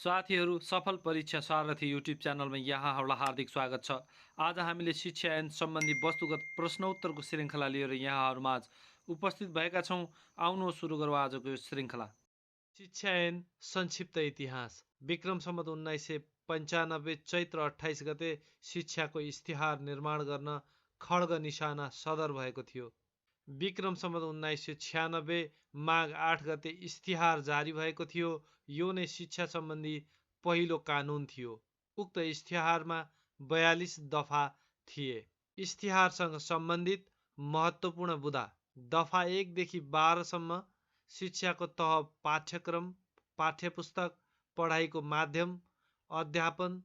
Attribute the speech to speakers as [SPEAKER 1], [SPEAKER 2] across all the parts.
[SPEAKER 1] साथीहरू, सफल परीक्षा सारथी युट्युब च्यानलमा यहाँहरूलाई हार्दिक स्वागत छ। आज हामीले शिक्षा ऐन सम्बन्धी वस्तुगत प्रश्नोत्तरको श्रृङ्खला लिएर यहाँहरूमाझ उपस्थित भएका छौँ। आउनु सुरु गरौँ आजको यो श्रृङ्खला। शिक्षा ऐन संक्षिप्त इतिहास। विक्रम सम्वत 1995 चैत्र 28 गते शिक्षाको इस्तिहार निर्माण गर्न खड्ग निशाना सदर भएको थियो। विक्रम सम्वत 1996 माघ 8 गते इस्तिहार जारी भएको थियो। यो नै शिक्षा सम्बन्धी पहिलो कानुन थियो। उक्त इस्तिहारमा 42 दफा थिए। इस्तिहारसँग सम्बन्धित महत्त्वपूर्ण बुँदा। दफा 1 देखि 12 सम्म शिक्षाको तह, पाठ्यक्रम, पाठ्यपुस्तक, पढाइको माध्यम, अध्यापन,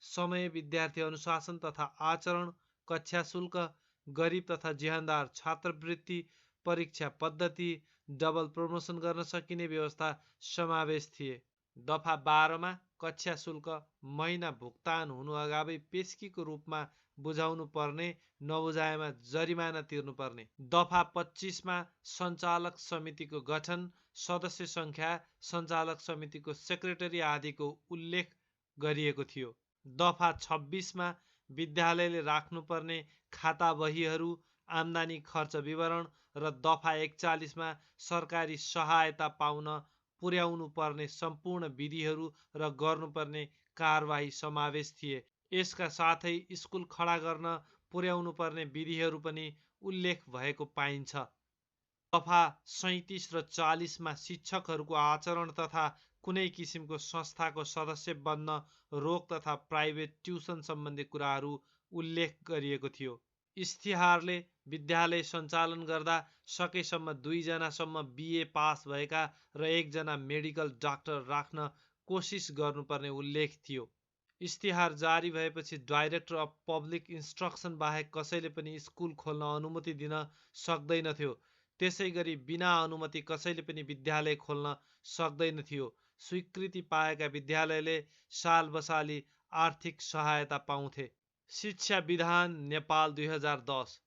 [SPEAKER 1] समय, विद्यार्थी अनुशासन तथा आचरण, कक्षा शुल्क, गरिब तथा जेहानदार छात्रवृत्ति, परीक्षा पद्धति, डबल प्रमोसन गर्न सकिने व्यवस्था समावेश थिए। दफा 12 मा कक्षा शुल्क महिना भुक्तान हुनु अगावै पेस्कीको रूपमा बुझाउनु पर्ने, नबुझाएमा जरिमाना तिर्नु पर्ने। दफा 25 मा सञ्चालक समितिको गठन, सदस्य सङ्ख्या, सञ्चालक समितिको सेक्रेटरी आदिको उल्लेख गरिएको थियो। दफा 26 मा विद्यालयले राख्नुपर्ने खाता बहीहरू, आम्दानी खर्च विवरण र दफा 41 मा सरकारी सहायता पाउन पुर्याउनु पर्ने सम्पूर्ण विधिहरू र गर्नुपर्ने कारबाही समावेश थिए। यसका साथै स्कुल खडा गर्न पुर्याउनु पर्ने विधिहरू पनि उल्लेख भएको पाइन्छ। दफा 37 र 40 मा शिक्षकहरूको आचरण तथा कुनै किसिमको संस्थाको सदस्य बन्न रोक तथा प्राइभेट ट्युसन सम्बन्धी कुराहरू उल्लेख गरिएको थियो। इस्तिहारले विद्यालय सञ्चालन गर्दा सकेसम्म 2 जनासम्म BA पास भएका र 1 जना मेडिकल डाक्टर राख्न कोसिस गर्नुपर्ने उल्लेख थियो। इस्तिहार जारी भएपछि डाइरेक्टर अफ पब्लिक इन्स्ट्रक्सन बाहेक कसैले पनि स्कुल खोल्न अनुमति दिन सक्दैनथ्यो। त्यसैगरी बिना अनुमति कसैले पनि विद्यालय खोल्न सक्दैनथ्यो। स्वीकृति पाएका विद्यालयले सालबसाली आर्थिक सहायता पाउँथे। शिक्षा विधान नेपाल 2010।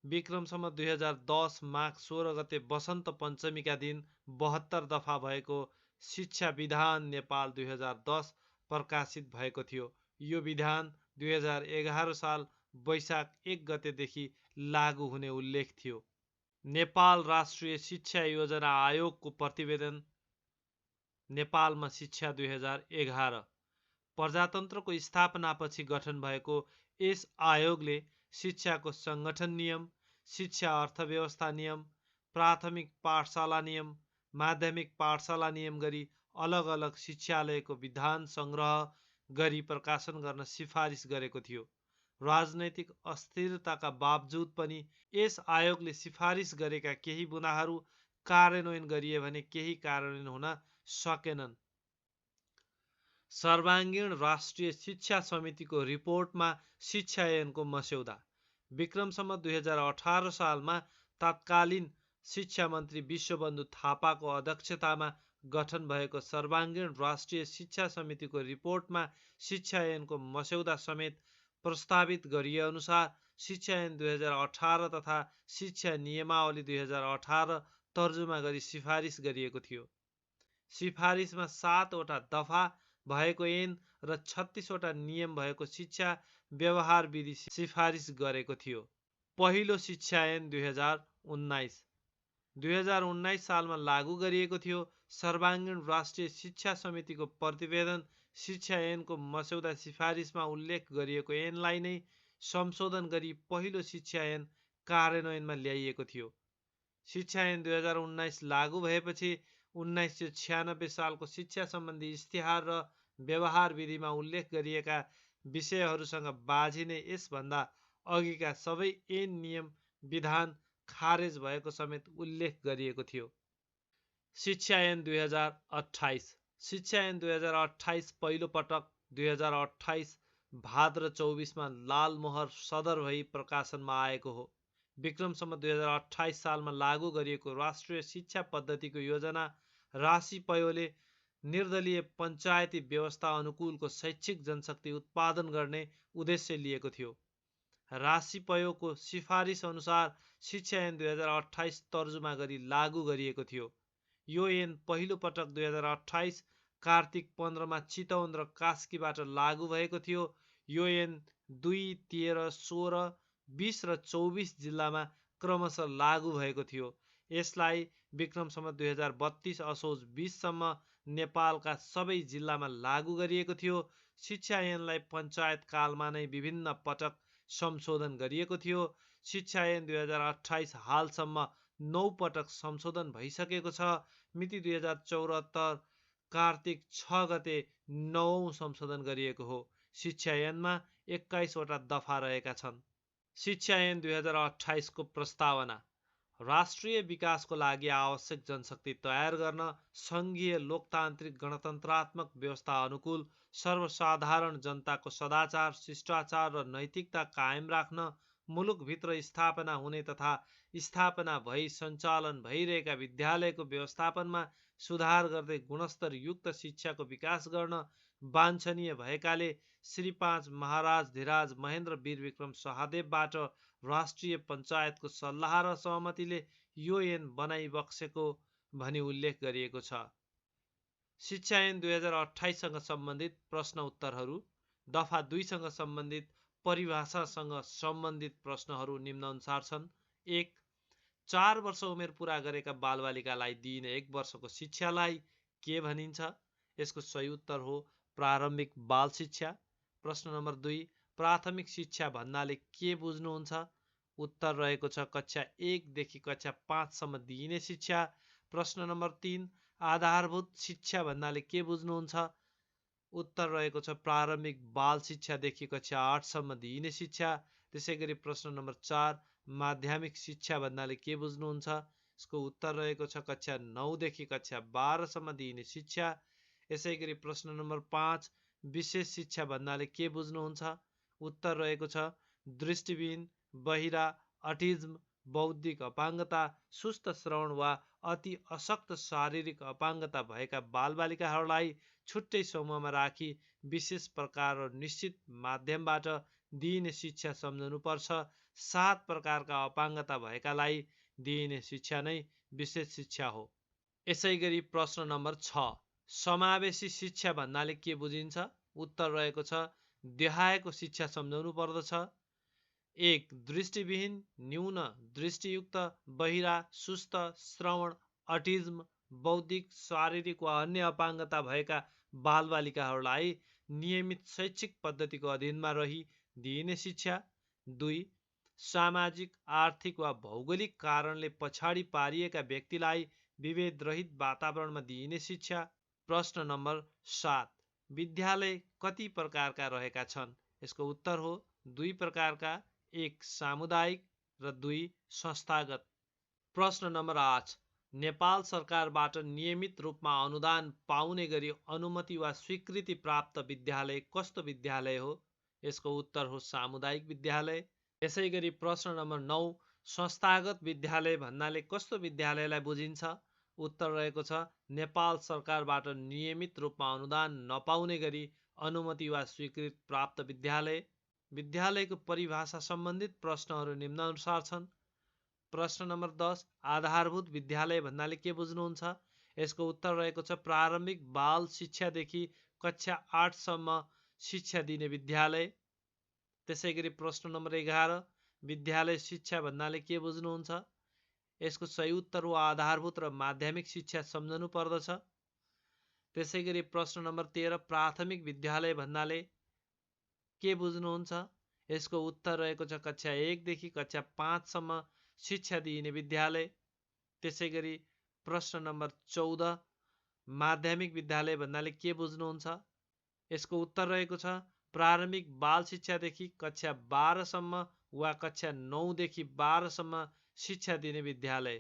[SPEAKER 1] विक्रम सम्वत 2010 माघ 16 गते वसन्त पञ्चमीका दिन 72 दफा भएको शिक्षा विधान नेपाल 2010 प्रकाशित भएको थियो। यो विधान 2011 साल वैशाख 1 गतेदेखि लागू हुने उल्लेख थियो। नेपाल राष्ट्रिय शिक्षा योजना आयोगको प्रतिवेदन नेपालमा शिक्षा 2011। प्रजातन्त्रको स्थापनापछि गठन भएको यस आयोगले शिक्षाको सङ्गठन नियम, शिक्षा अर्थव्यवस्था नियम, प्राथमिक पाठशाला नियम, माध्यमिक पाठशाला नियम गरी अलग अलग शिक्षालयको विधान सङ्ग्रह गरी प्रकाशन गर्न सिफारिस गरेको थियो। राजनैतिक अस्थिरताका बावजुद पनि यस आयोगले सिफारिस गरेका केही बुँदाहरू कार्यान्वयन गरिए भने केही कार्यान्वयन हुन सकेनन्। सर्वाङ्गीण राष्ट्रिय शिक्षा समितिको रिपोर्टमा शिक्षा ऐनको मस्यौदा। विक्रम सम्वत 2018 सालमा तत्कालीन शिक्षा मन्त्री विश्वबन्धु थापाको अध्यक्षतामा गठन भएको सर्वाङ्गीण राष्ट्रिय शिक्षा समितिको रिपोर्टमा शिक्षा ऐनको मस्यौदा समेत प्रस्तावित गरिए अनुसार शिक्षा ऐन 2018 तथा शिक्षा नियमावली 2018 तर्जुमा गरी सिफारिस गरिएको थियो। सिफारिसमा 7 वटा दफा भएको ऐन र 36 वटा नियम भएको शिक्षा व्यवहार विधि सिफारिस गरेको थियो। पहिलो शिक्षा ऐन 2019 सालमा लागू गरिएको थियो। सर्वाङ्गीण राष्ट्रिय शिक्षा समितिको प्रतिवेदन शिक्षा ऐनको मस्यौदा सिफारिसमा उल्लेख गरिएको ऐनलाई नै संशोधन गरी पहिलो शिक्षा ऐन कार्यान्वयनमा ल्याइएको थियो। शिक्षा ऐन 2019 लागू भएपछि 1996 सालको शिक्षा सम्बन्धी इस्तिहार र व्यवहार विधिमा उल्लेख गरिएका विषयहरूसँग बाझिने यसभन्दा अघिका सबै ऐन नियम विधान खारेज भएको समेत उल्लेख गरिएको थियो। शिक्षा ऐन 2028। शिक्षा ऐन 2028 पहिलो पटक 2028 भाद्र 24 मा लालमोहर सदर भई प्रकाशनमा आएको हो। विक्रम सम्वत 2028 सालमा लागू गरिएको राष्ट्रिय शिक्षा पद्धतिको योजना राशि पयोले निर्दलीय पञ्चायती व्यवस्था अनुकूलको शैक्षिक जनशक्ति उत्पादन गर्ने उद्देश्य लिएको थियो। राशि पयोको सिफारिस अनुसार शिक्षा ऐन 2028 तर्जुमा गरी लागू गरिएको थियो। यो ऐन पहिलो पटक 2028 कार्तिक 15 मा चितवन र कास्कीबाट लागू भएको थियो। यो ऐन 2, 13, 16, 20 र 24 जिल्लामा क्रमशः लागू भएको थियो। यसलाई विक्रम सम्वत 2032 असोज 20 सम्म नेपालका सबै जिल्लामा लागू गरिएको थियो। शिक्षा ऐनलाई पञ्चायत कालमा नै विभिन्न पटक संशोधन गरिएको थियो। शिक्षा ऐन 2028 हालसम्म 9 पटक संशोधन भइसकेको छ। मिति 2074 कार्तिक 6 गते 9औं संशोधन गरिएको हो। शिक्षा ऐनमा 21 वटा दफा रहेका छन्। शिक्षा ऐन 2028 को प्रस्तावना राष्ट्रिय विकासको लागि आवश्यक जनशक्ति तयार गर्न, सङ्घीय लोकतान्त्रिक गणतन्त्रात्मक व्यवस्था अनुकूल सर्वसाधारण जनताको सदाचार, शिष्टाचार र नैतिकता कायम राख्न, मुलुकभित्र स्थापना हुने तथा स्थापना भई सञ्चालन भइरहेका विद्यालयको व्यवस्थापनमा सुधार गर्दै गुणस्तर युक्त शिक्षाको विकास गर्न वाञ्छनीय भएकाले श्री 5 महाराजधिराज महेन्द्र वीर विक्रम शाहदेवबाट राष्ट्रिय पञ्चायतको सल्लाह र सहमतिले यो ऐन बनाइबक्सेको भनी उल्लेख गरिएको छ। शिक्षा ऐन 2028 सँग सम्बन्धित प्रश्न उत्तरहरू। दफा 2 सँग सम्बन्धित परिभाषासँग सम्बन्धित प्रश्नहरू निम्नानुसार छन्। 1. 4 वर्ष उमेर पुरा गरेका बालबालिकालाई दिइने 1 वर्षको शिक्षालाई के भनिन्छ? यसको सही उत्तर हो प्रारम्भिक बाल शिक्षा। प्रश्न नम्बर 2. प्राथमिक शिक्षा भन्नाले के बुझ्नुहुन्छ? उत्तर रहेको छ कक्षा 1 देखि कक्षा 5 सम्म दिइने शिक्षा। प्रश्न नम्बर 3. आधारभूत शिक्षा भन्नाले के बुझ्नुहुन्छ? उत्तर रहेको छ प्रारम्भिक बाल शिक्षादेखि कक्षा 8 सम्म दिइने शिक्षा। त्यसैगरी प्रश्न नम्बर 4. माध्यमिक शिक्षा भन्नाले के बुझ्नुहुन्छ? यसको उत्तर रहेको छ कक्षा 9 देखि कक्षा 12 सम्म दिइने शिक्षा। यसैगरी प्रश्न नम्बर 5. विशेष शिक्षा भन्नाले के बुझ्नुहुन्छ? उत्तर रहेको छ दृष्टिविहीन, बहिरा, अटिज्म, बौद्धिक अपाङ्गता, सुस्त श्रवण वा अति अशक्त शारीरिक अपाङ्गता भएका बालबालिकाहरूलाई छुट्टै समूहमा राखी विशेष प्रकार र निश्चित माध्यमबाट दिइने शिक्षा सम्झनुपर्छ। 7 प्रकारका अपाङ्गता भएकालाई दिइने शिक्षा नै विशेष शिक्षा हो। यसैगरी प्रश्न नम्बर 6. समावेशी शिक्षा भन्नाले के बुझिन्छ? उत्तर रहेको छ देखाएको शिक्षा सम्झाउनु पर्दछ। 1. दृष्टिविहीन, न्यून दृष्टियुक्त, बहिरा, सुस्त, श्रवण, अटिज्म, बौद्धिक, शारीरिक वा अन्य अपाङ्गता भएका बालबालिकाहरूलाई नियमित शैक्षिक पद्धतिको अधीनमा रही दिइने शिक्षा। 2. सामाजिक, आर्थिक वा भौगोलिक कारणले पछाडि पारिएका व्यक्तिलाई विभेदरहित वातावरणमा दिइने शिक्षा। प्रश्न नम्बर 7. विद्यालय कति प्रकारका रहेका छन्? यसको उत्तर हो 2 प्रकारका, 1 सामुदायिक र 2 संस्थागत। प्रश्न नम्बर 8. नेपाल सरकारबाट नियमित रूपमा अनुदान पाउने गरी अनुमति वा स्वीकृति प्राप्त विद्यालय कस्तो विद्यालय हो? यसको उत्तर हो सामुदायिक विद्यालय। यसैगरी प्रश्न नम्बर 9. संस्थागत विद्यालय भन्नाले कस्तो विद्यालयलाई बुझिन्छ? उत्तर रहेको छ नेपाल सरकारबाट नियमित रूपमा अनुदान नपाउने गरी अनुमति वा स्वीकृति प्राप्त विद्यालय। विद्यालयको परिभाषा सम्बन्धित प्रश्नहरू निम्नानुसार छन्। प्रश्न नम्बर 10. आधारभूत विद्यालय भन्नाले के बुझ्नुहुन्छ? यसको उत्तर रहेको छ प्रारम्भिक बाल शिक्षादेखि कक्षा 8 सम्म शिक्षा दिने विद्यालय। त्यसैगरी प्रश्न नम्बर 11. विद्यालय शिक्षा भन्नाले के बुझ्नुहुन्छ? यसको सही उत्तर हो आधारभूत र माध्यमिक शिक्षा सम्झनु पर्दछ। त्यसैगरी प्रश्न नम्बर 13. प्राथमिक विद्यालय भन्नाले के बुझ्नुहुन्छ? यसको उत्तर रहेको छ कक्षा 1 देखि कक्षा 5 सम्म शिक्षा दिइने विद्यालय। त्यसैगरी प्रश्न नम्बर 14. माध्यमिक विद्यालय भन्नाले के बुझ्नुहुन्छ? यसको उत्तर रहेको छ प्रारम्भिक बाल शिक्षादेखि कक्षा 12 सम्म वा कक्षा 9 देखि 12 सम्म शिक्षा दिने विद्यालय।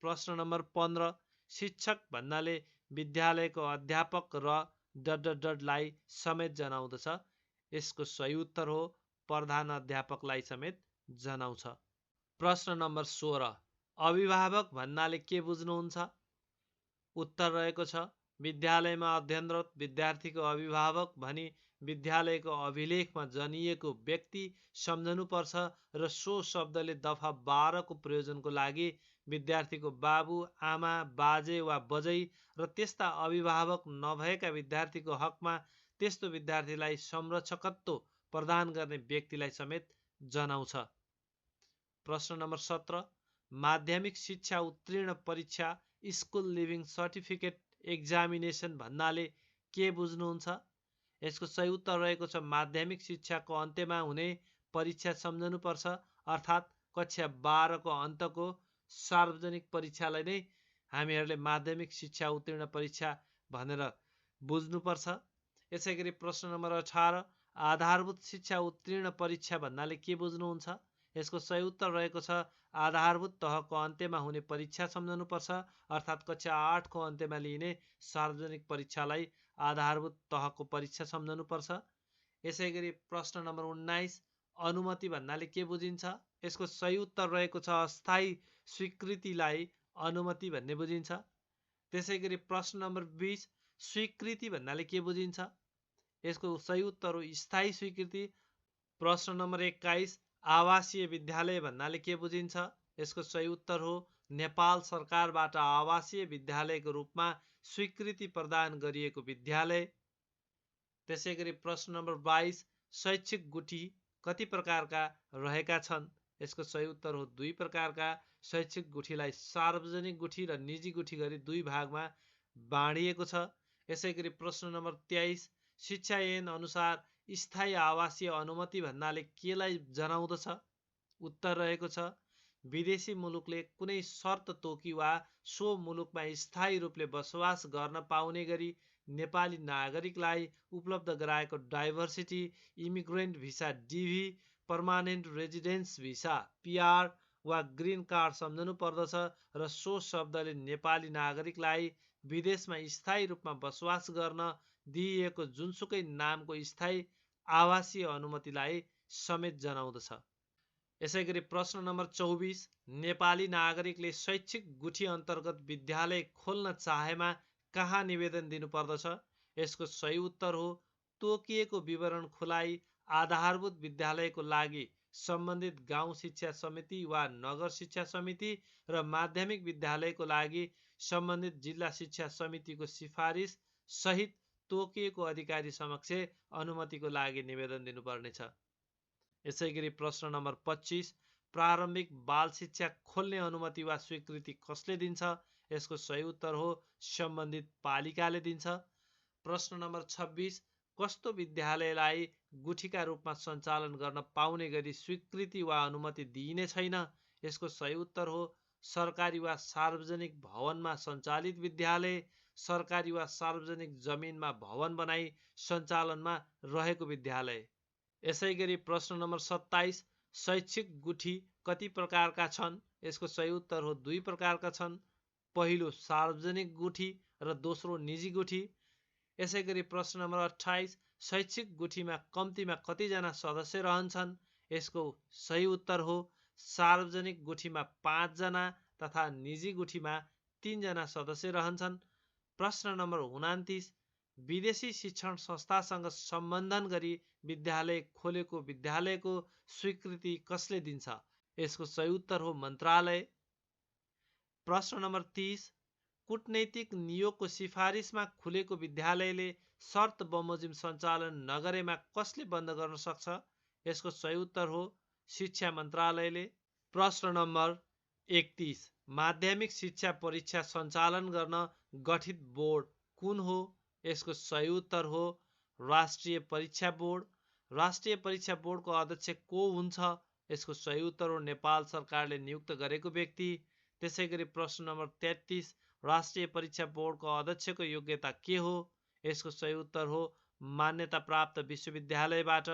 [SPEAKER 1] प्रश्न नम्बर 15. शिक्षक भन्नाले विद्यालयको अध्यापक र लाई समेत जनाउँदछ। यसको सही उत्तर हो प्रधान अध्यापकलाई समेत जनाउँछ। प्रश्न नम्बर 16. अभिभावक भन्नाले के बुझ्नुहुन्छ? उत्तर रहेको छ विद्यालयमा अध्ययनरत विद्यार्थीको अभिभावक भनी विद्यालयको अभिलेखमा जनिएको व्यक्ति सम्झनुपर्छ र सो शब्दले दफा 12 को प्रयोजनको लागि विद्यार्थीको बाबु, आमा, बाजे वा बजै र त्यस्ता अभिभावक नभएका विद्यार्थीको हकमा त्यस्तो विद्यार्थीलाई संरक्षकत्व प्रदान गर्ने व्यक्तिलाई समेत जनाउँछ। प्रश्न नम्बर 17 माध्यमिक शिक्षा उत्तीर्ण परीक्षा स्कुल लिभिङ सर्टिफिकेट एक्जामिनेसन भन्नाले के बुझ्नुहुन्छ? यसको सही उत्तर रहेको छ माध्यमिक शिक्षाको अन्त्यमा हुने परीक्षा सम्झनुपर्छ, अर्थात् कक्षा 12 को अन्तको सार्वजनिक परीक्षालाई नै हामीहरूले माध्यमिक शिक्षा उत्तीर्ण परीक्षा भनेर बुझ्नुपर्छ। यसैगरी प्रश्न नम्बर 18 आधारभूत शिक्षा उत्तीर्ण परीक्षा भन्नाले के बुझ्नुहुन्छ? यसको सही उत्तर रहेको छ आधारभूत तहको अन्त्यमा हुने परीक्षा सम्झनुपर्छ, अर्थात् कक्षा 8 को अन्त्यमा लिइने सार्वजनिक परीक्षालाई आधारभूत तहको परीक्षा सम्झनुपर्छ। यसैगरी प्रश्न नम्बर 19 अनुमति भन्नाले के बुझिन्छ? यसको सही उत्तर रहेको छ अस्थायी स्वीकृतिलाई अनुमति भन्ने बुझिन्छ। त्यसैगरी प्रश्न नम्बर 20 स्वीकृति भन्नाले के बुझिन्छ? यसको सही उत्तर हो स्थायी स्वीकृति। प्रश्न नम्बर 21 आवासीय विद्यालय भन्नाले के बुझिन्छ? यसको सही उत्तर हो नेपाल सरकारबाट आवासीय विद्यालयको रूपमा स्वीकृति प्रदान गरिएको विद्यालय। त्यसैगरी प्रश्न नम्बर 22 शैक्षिक गुठी कति प्रकारका रहेका छन्? यसको सही उत्तर हो 2 प्रकारका। शैक्षिक गुठीलाई सार्वजनिक गुठी र निजी गुठी गरी 2 भागमा बाँडिएको छ। यसैगरी प्रश्न नम्बर 23 शिक्षा ऐन अनुसार स्थायी आवासीय अनुमति भन्नाले केलाई जनाउँदछ? उत्तर रहेको छ विदेशी मुलुकले कुनै शर्त तोकी वा सो मुलुकमा स्थायी रूपले बसोबास गर्न पाउने गरी नेपाली नागरिकलाई उपलब्ध गराएको डाइभर्सिटी इमिग्रेन्ट भिसा डिभी, पर्मानेन्ट रेजिडेन्स भिसा पिआर वा ग्रिन कार्ड सम्झनु पर्दछ र सो शब्दले नेपाली नागरिकलाई विदेशमा स्थायी रूपमा बसोबास गर्न दिइएको जुनसुकै नामको स्थायी आवासीय अनुमतिलाई समेत जनाउँदछ। यसैगरी प्रश्न नम्बर 24 नेपाली नागरिकले शैक्षिक गुठी अन्तर्गत विद्यालय खोल्न चाहेमा कहाँ निवेदन दिनुपर्दछ? यसको सही उत्तर हो तोकिएको विवरण खुलाई आधारभूत विद्यालयको लागि सम्बन्धित गाउँ शिक्षा समिति वा नगर शिक्षा समिति र माध्यमिक विद्यालयको लागि सम्बन्धित जिल्ला शिक्षा समितिको सिफारिस सहित तोकिएको अधिकारी समक्ष अनुमतिको लागि निवेदन दिनुपर्नेछ। यसैगरी प्रश्न नम्बर 25 प्रारम्भिक बाल शिक्षा खोल्ने अनुमति वा स्वीकृति कसले दिन्छ? यसको सही उत्तर हो सम्बन्धित पालिकाले दिन्छ। प्रश्न नम्बर 26 कस्तो विद्यालयलाई गुठीका रूपमा सञ्चालन गर्न पाउने गरी स्वीकृति वा अनुमति दिइने छैन? यसको सही उत्तर हो सरकारी वा सार्वजनिक भवनमा सञ्चालित विद्यालय, सरकारी वा सार्वजनिक जमिनमा भवन बनाई सञ्चालनमा रहेको विद्यालय। यसैगरी प्रश्न नम्बर 27 शैक्षिक गुठी कति प्रकारका छन्? यसको सही उत्तर हो 2 प्रकारका छन्, पहिलो सार्वजनिक गुठी र दोस्रो निजी गुठी। यसैगरी प्रश्न नम्बर 28 शैक्षिक गुठीमा कम्तीमा कतिजना सदस्य रहन्छन्? यसको सही उत्तर हो सार्वजनिक गुठीमा 5 जना तथा निजी गुठीमा 3 जना सदस्य रहन्छन्। प्रश्न नम्बर 29 विदेशी शिक्षण संस्थासँग सम्बन्धन गरी विद्यालय खोलेको विद्यालयको स्वीकृति कसले दिन्छ? यसको सही उत्तर हो मन्त्रालय। प्रश्न नम्बर 30 कूटनैतिक नियोगको सिफारिसमा खुलेको विद्यालयले शर्त बमोजिम सञ्चालन नगरेमा कसले बन्द गर्न सक्छ? यसको सही उत्तर हो शिक्षा मन्त्रालयले। प्रश्न नम्बर 31 माध्यमिक शिक्षा परीक्षा सञ्चालन गर्न गठित बोर्ड कुन हो? यसको सही उत्तर हो राष्ट्रिय परीक्षा बोर्ड। राष्ट्रिय परीक्षा बोर्डको अध्यक्ष को हुन्छ? यसको सही उत्तर हो नेपाल सरकारले नियुक्त गरेको व्यक्ति। त्यसैगरी प्रश्न नम्बर 33 राष्ट्रिय परीक्षा बोर्डको अध्यक्षको योग्यता के हो? यसको सही उत्तर हो मान्यता प्राप्त विश्वविद्यालयबाट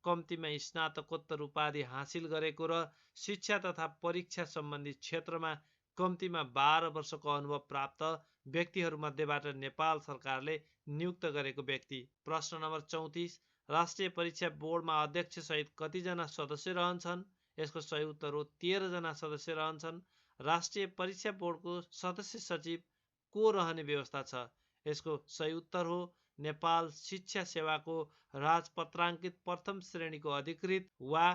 [SPEAKER 1] कम्तीमा स्नातकोत्तर उपाधि हासिल गरेको र शिक्षा तथा परीक्षा सम्बन्धी क्षेत्रमा कम्तीमा 12 वर्षको अनुभव प्राप्त व्यक्तिहरूमध्येबाट नेपाल सरकारले नियुक्त गरेको व्यक्ति। प्रश्न नम्बर 34 राष्ट्रिय परीक्षा बोर्डमा अध्यक्ष सहित कतिजना सदस्य रहन्छन्? यसको सही उत्तर हो 13 जना सदस्य रहन्छन्। राष्ट्रिय परीक्षा बोर्डको सदस्य सचिव को रहने व्यवस्था छ? यसको सही उत्तर हो नेपाल शिक्षा सेवाको राजपत्राङ्कित प्रथम श्रेणीको अधिकृत वा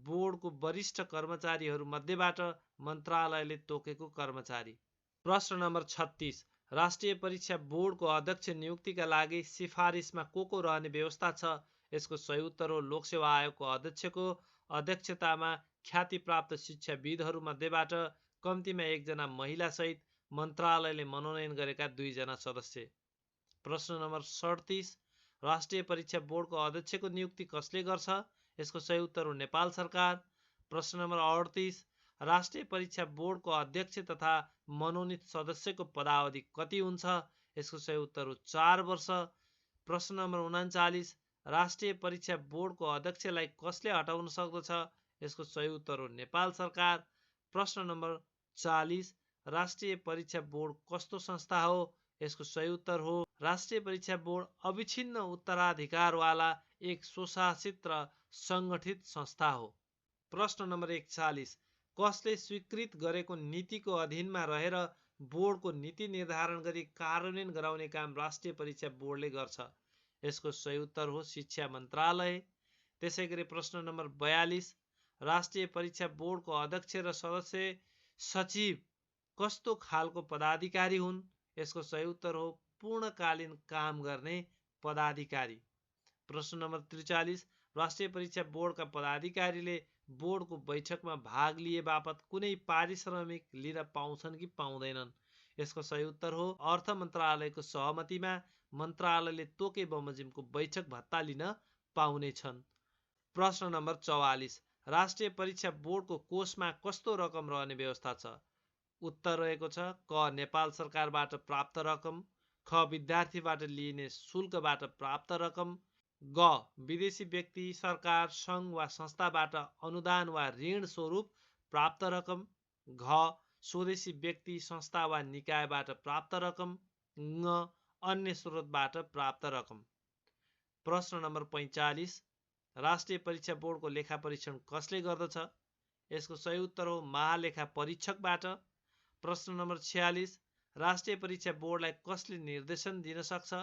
[SPEAKER 1] बोर्डको वरिष्ठ कर्मचारीहरू मध्येबाट मन्त्रालयले तोकेको कर्मचारी। प्रश्न नम्बर 36। राष्ट्रिय परीक्षा बोर्डको अध्यक्ष नियुक्तिका लागि सिफारिसमा को रहने व्यवस्था छ? यसको सही उत्तर हो लोकसेवा आयोगको अध्यक्षको अध्यक्षतामा ख्यातिप्राप्त शिक्षाविदहरू मध्येबाट कम्तीमा 1 जना महिला सहित मन्त्रालयले मनोनयन गरेका 2 जना सदस्य। प्रश्न नम्बर 37। राष्ट्रिय परीक्षा बोर्डको अध्यक्षको नियुक्ति कसले गर्छ? यसको सही उत्तर हो नेपाल सरकार। प्रश्न नम्बर 38। राष्ट्रिय परीक्षा बोर्डको अध्यक्ष तथा मनोनित सदस्यको पदावधि कति हुन्छ? यसको सही उत्तर हो 4 वर्ष। प्रश्न नम्बर 39। राष्ट्रिय परीक्षा बोर्डको अध्यक्षलाई कसले हटाउन सक्दछ? यसको सही उत्तर हो नेपाल सरकार। प्रश्न नम्बर 40। राष्ट्रिय परीक्षा बोर्ड कस्तो संस्था हो? यसको सही उत्तर हो राष्ट्रिय परीक्षा बोर्ड अविच्छिन्न उत्तराधिकारवाला एक स्वशासित र सङ्गठित संस्था हो। प्रश्न नम्बर 41। कसले स्वीकृत गरेको नीतिको अधीनमा रहेर बोर्डको नीति निर्धारण गरी कार्यान्वयन गराउने काम राष्ट्रिय परीक्षा बोर्डले गर्छ? यसको सही उत्तर हो शिक्षा मन्त्रालय। त्यसैगरी प्रश्न नम्बर 42। राष्ट्रिय परीक्षा बोर्डको अध्यक्ष र सदस्य सचिव कस्तो खालको पदाधिकारी हुन्? यसको सही उत्तर हो पूर्णकालीन काम गर्ने पदाधिकारी। प्रश्न नम्बर 43। राष्ट्रिय परीक्षा बोर्डका पदाधिकारीले बोर्डको बैठकमा भाग लिए बापत कुनै पारिश्रमिक लिन पाउँछन् कि पाउँदैनन्? यसको सही उत्तर हो अर्थ मन्त्रालयको सहमतिमा मन्त्रालयले तोके बमोजिमको बैठक भत्ता लिन पाउनेछन्। प्रश्न नम्बर 44। राष्ट्रिय परीक्षा बोर्डको कोषमा कस्तो रकम रहने व्यवस्था छ? उत्तर रहेको छ क नेपाल सरकारबाट प्राप्त रकम, ख विद्यार्थीबाट लिइने शुल्कबाट प्राप्त रकम, ग विदेशी व्यक्ति सरकार सङ्घ वा संस्थाबाट अनुदान वा ऋण स्वरूप प्राप्त रकम, घ स्वदेशी व्यक्ति संस्था वा निकायबाट प्राप्त रकम, ङ अन्य स्रोतबाट प्राप्त रकम। प्रश्न नम्बर 45। राष्ट्रिय परीक्षा बोर्डको लेखा परीक्षण कसले गर्दछ? यसको सही उत्तर हो महालेखा परीक्षकबाट। प्रश्न नम्बर 46। राष्ट्रिय परीक्षा बोर्डलाई कसले निर्देशन दिन सक्छ?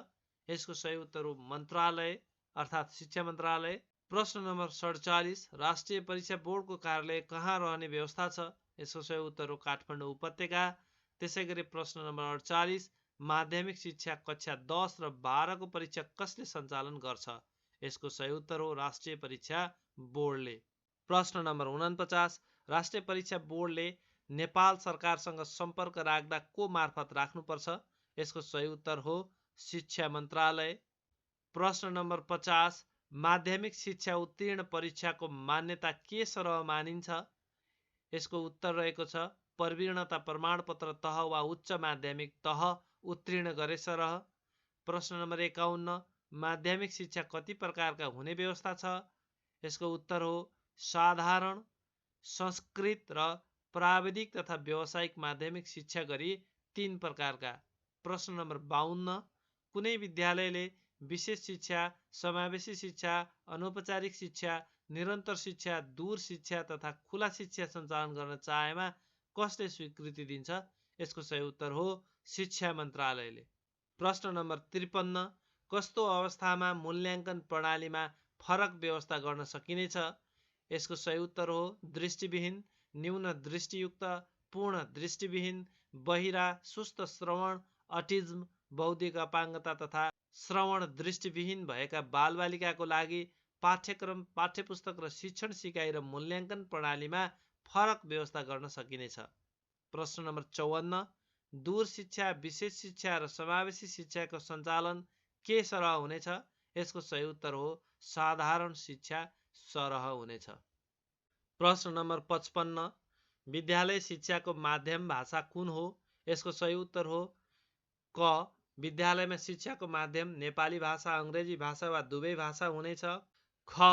[SPEAKER 1] यसको सही उत्तर हो मन्त्रालय अर्थात् शिक्षा मन्त्रालय। प्रश्न नम्बर 47। राष्ट्रिय परीक्षा बोर्डको कार्यालय कहाँ रहने व्यवस्था छ? यसको सही उत्तर हो काठमाडौँ उपत्यका। त्यसैगरी प्रश्न नम्बर 48। माध्यमिक शिक्षा कक्षा 10 र 12 को परीक्षा कसले सञ्चालन गर्छ? यसको सही उत्तर हो राष्ट्रिय परीक्षा बोर्डले। प्रश्न नम्बर 49। राष्ट्रिय परीक्षा बोर्डले नेपाल सरकारसँग सम्पर्क राख्दा को मार्फत राख्नुपर्छ? यसको सही उत्तर हो शिक्षा मन्त्रालय। प्रश्न नम्बर 50। माध्यमिक शिक्षा उत्तीर्ण परीक्षाको मान्यता के सरह मानिन्छ? यसको उत्तर रहेको छ प्रवीणता प्रमाणपत्र तह वा उच्च माध्यमिक तह उत्तीर्ण गरे सरह। प्रश्न नम्बर 51। माध्यमिक शिक्षा कति प्रकारका हुने व्यवस्था छ? यसको उत्तर हो साधारण, संस्कृत र प्राविधिक तथा व्यावसायिक माध्यमिक शिक्षा गरी 3 प्रकारका। प्रश्न नम्बर 52। कुनै विद्यालयले विशेष शिक्षा, समावेशी शिक्षा, अनौपचारिक शिक्षा, निरन्तर शिक्षा, दूर शिक्षा तथा खुला शिक्षा सञ्चालन गर्न चाहेमा कसले स्वीकृति दिन्छ? यसको सही उत्तर हो शिक्षा मन्त्रालयले। प्रश्न नम्बर 53। कस्तो अवस्थामा मूल्याङ्कन प्रणालीमा फरक व्यवस्था गर्न सकिनेछ? यसको सही उत्तर हो दृष्टिविहीन, न्यून दृष्टियुक्त, पूर्ण दृष्टिविहीन, बहिरा, सुस्त श्रवण, अटिज्म, बौद्धिक अपाङ्गता तथा श्रवण दृष्टिविहीन भएका बालबालिकाको लागि पाठ्यक्रम, पाठ्यपुस्तक र शिक्षण सिकाइ र मूल्याङ्कन प्रणालीमा फरक व्यवस्था गर्न सकिनेछ। प्रश्न नम्बर 54। दूर शिक्षा, विशेष शिक्षा र समावेशी शिक्षाको सञ्चालन के सरह हुनेछ? यसको सही उत्तर हो साधारण शिक्षा सरह हुनेछ। प्रश्न नम्बर 55। विद्यालय शिक्षाको माध्यम भाषा कुन हो? यसको सही उत्तर हो क विद्यालयमा शिक्षाको माध्यम नेपाली भाषा, अङ्ग्रेजी भाषा वा दुवै भाषा हुनेछ। ख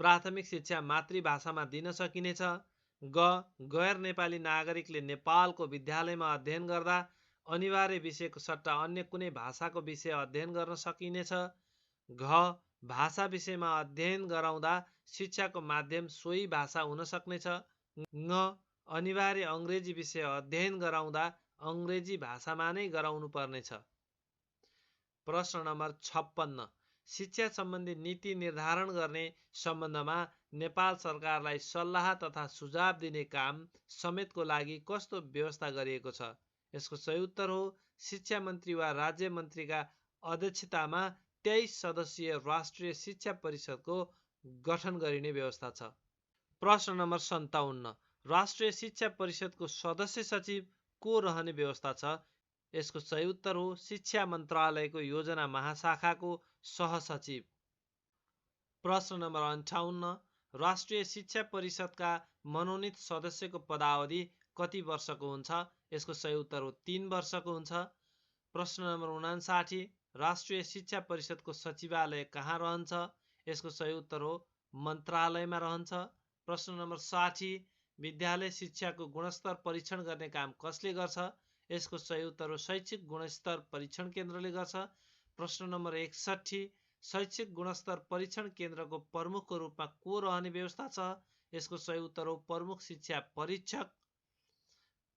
[SPEAKER 1] प्राथमिक शिक्षा मातृभाषामा दिन सकिनेछ। ग गैर नेपाली नागरिकले नेपालको विद्यालयमा अध्ययन गर्दा अनिवार्य विषयको सट्टा अन्य कुनै भाषाको विषय अध्ययन गर्न सकिनेछ। घ भाषा विषयमा अध्ययन गराउँदा शिक्षाको माध्यम सोही भाषा हुन सक्नेछ। ङ अनिवार्य अङ्ग्रेजी विषय अध्ययन गराउँदा अङ्ग्रेजी भाषामा नै गराउनु पर्नेछ। प्रश्न नम्बर 56 शिक्षा सम्बन्धी नीति निर्धारण गर्ने सम्बन्धमा नेपाल सरकारलाई सल्लाह तथा सुझाव दिने काम समेतको लागि कस्तो व्यवस्था गरिएको छ? यसको सही उत्तर हो शिक्षा मन्त्री वा राज्य मन्त्रीका अध्यक्षतामा 23 सदस्यीय राष्ट्रिय शिक्षा परिषदको गठन गरिने व्यवस्था छ। प्रश्न नम्बर 57 राष्ट्रिय शिक्षा परिषदको सदस्य सचिव को रहने व्यवस्था छ? यसको सही उत्तर हो शिक्षा मन्त्रालयको योजना महाशाखाको सहसचिव। प्रश्न नम्बर 58 राष्ट्रिय शिक्षा परिषदका मनोनित सदस्यको पदावधि कति वर्षको हुन्छ? यसको सही उत्तर हो 3 वर्षको हुन्छ। प्रश्न नम्बर 59 राष्ट्रिय शिक्षा परिषदको सचिवालय कहाँ रहन्छ? यसको सही उत्तर हो मन्त्रालयमा रहन्छ। प्रश्न नम्बर 60 विद्यालय शिक्षाको गुणस्तर परीक्षण गर्ने काम कसले गर्छ? यसको सही उत्तर हो शैक्षिक गुणस्तर परीक्षण केन्द्रले गर्छ। प्रश्न नम्बर 61 शैक्षिक गुणस्तर परीक्षण केन्द्रको प्रमुखको रूपमा को रहने व्यवस्था छ? यसको सही उत्तर हो प्रमुख शिक्षा परीक्षक।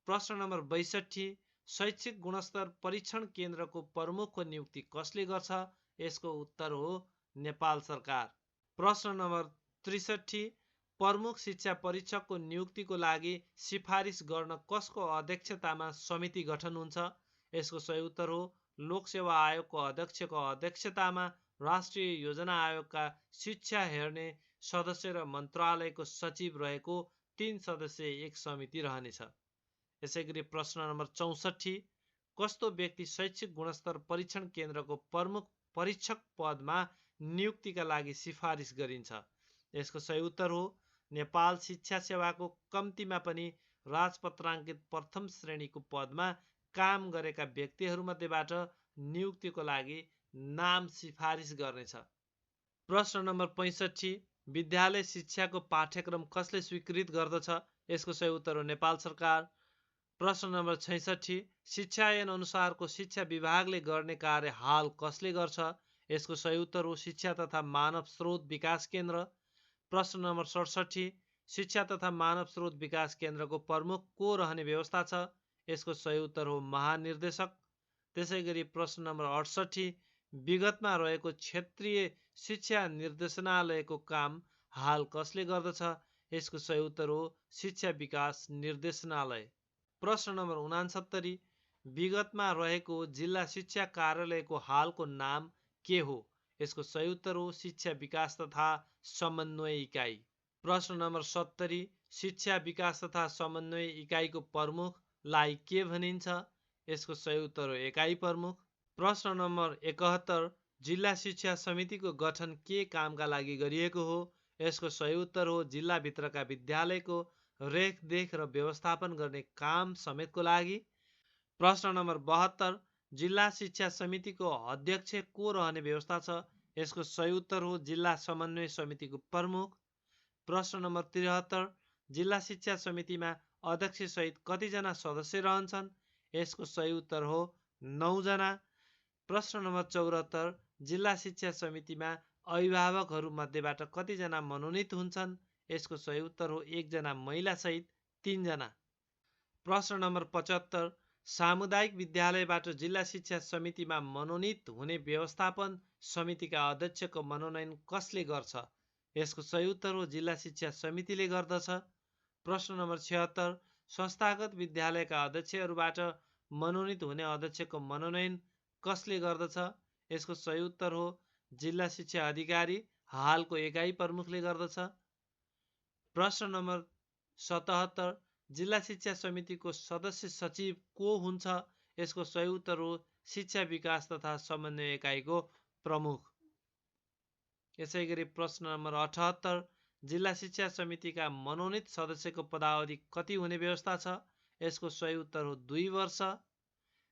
[SPEAKER 1] प्रश्न नम्बर 62 शैक्षिक गुणस्तर परीक्षण केन्द्रको प्रमुखको नियुक्ति कसले गर्छ? यसको उत्तर हो नेपाल सरकार। प्रश्न नम्बर 63 प्रमुख शिक्षा परीक्षकको नियुक्तिको लागि सिफारिस गर्न कसको अध्यक्षतामा समिति गठन हुन्छ? यसको सही उत्तर हो लोकसेवा आयोगको अध्यक्षको अध्यक्षतामा राष्ट्रिय योजना आयोगका शिक्षा हेर्ने सदस्य र मन्त्रालयको सचिव रहेको 3 सदस्यीय एक समिति रहनेछ। यसैगरी प्रश्न नम्बर 64 कस्तो व्यक्ति शैक्षिक गुणस्तर परीक्षण केन्द्रको प्रमुख परीक्षक पदमा नियुक्तिका लागि सिफारिस गरिन्छ? यसको सही उत्तर हो नेपाल शिक्षा सेवाको कम्तीमा पनि राजपत्राङ्कित प्रथम श्रेणीको पदमा काम गरेका व्यक्तिहरूमध्येबाट नियुक्तिको लागि नाम सिफारिस गर्नेछ। प्रश्न नम्बर 65 विद्यालय शिक्षाको पाठ्यक्रम कसले स्वीकृत गर्दछ? यसको सही उत्तर हो नेपाल सरकार। प्रश्न नम्बर 66 शिक्षा ऐन अनुसारको शिक्षा विभागले गर्ने कार्य हाल कसले गर्छ? यसको सही उत्तर हो शिक्षा तथा मानव स्रोत विकास केन्द्र। प्रश्न नम्बर 67 शिक्षा तथा मानव स्रोत विकास केन्द्रको प्रमुख को रहने व्यवस्था छ? यसको सही उत्तर हो महानिर्देशक। त्यसैगरी प्रश्न नम्बर 68 विगतमा रहेको क्षेत्रीय शिक्षा निर्देशनालयको काम हाल कसले गर्दछ? यसको सही उत्तर हो शिक्षा विकास निर्देशनालय। प्रश्न नम्बर 69 विगतमा रहेको जिल्ला शिक्षा कार्यालयको हालको नाम के हो? यसको सही उत्तर हो शिक्षा विकास तथा समन्वय इकाइ। प्रश्न नम्बर 70 शिक्षा विकास तथा समन्वय इकाइको प्रमुखलाई के भनिन्छ? यसको सही उत्तर हो एकाइ प्रमुख। प्रश्न नम्बर 71 जिल्ला शिक्षा समितिको गठन के कामका लागि गरिएको हो? यसको सही उत्तर हो जिल्लाभित्रका विद्यालयको रेखदेख र व्यवस्थापन गर्ने काम समेतको लागि। प्रश्न नम्बर 72 जिल्ला शिक्षा समितिको अध्यक्ष को रहने व्यवस्था छ? यसको सही उत्तर हो जिल्ला समन्वय समितिको प्रमुख। प्रश्न नम्बर 73 जिल्ला शिक्षा समितिमा अध्यक्ष सहित कतिजना सदस्य रहन्छन्? यसको सही उत्तर हो 9 जना। प्रश्न नम्बर 74 जिल्ला शिक्षा समितिमा अभिभावकहरू मध्येबाट कतिजना मनोनित हुन्छन्? यसको सही उत्तर हो 1 जना महिला सहित 3 जना। प्रश्न नम्बर 75 सामुदायिक विद्यालयबाट जिल्ला शिक्षा समितिमा मनोनित हुने व्यवस्थापन समितिका अध्यक्षको मनोनयन कसले गर्छ? यसको सही उत्तर हो जिल्ला शिक्षा समितिले गर्दछ। प्रश्न नम्बर 76 संस्थागत विद्यालयका अध्यक्षहरूबाट मनोनित हुने अध्यक्षको मनोनयन कसले गर्दछ? यसको सही उत्तर हो जिल्ला शिक्षा अधिकारी हालको एकाइ प्रमुखले गर्दछ। प्रश्न नम्बर 77 जिल्ला शिक्षा समितिको सदस्य सचिव को हुन्छ? यसको सही उत्तर हो शिक्षा विकास तथा समन्वय एकाइको प्रमुख। यसैगरी प्रश्न नम्बर 78 जिल्ला शिक्षा समितिका मनोनित सदस्यको पदावधि कति हुने व्यवस्था छ? यसको सही उत्तर हो 2 वर्ष।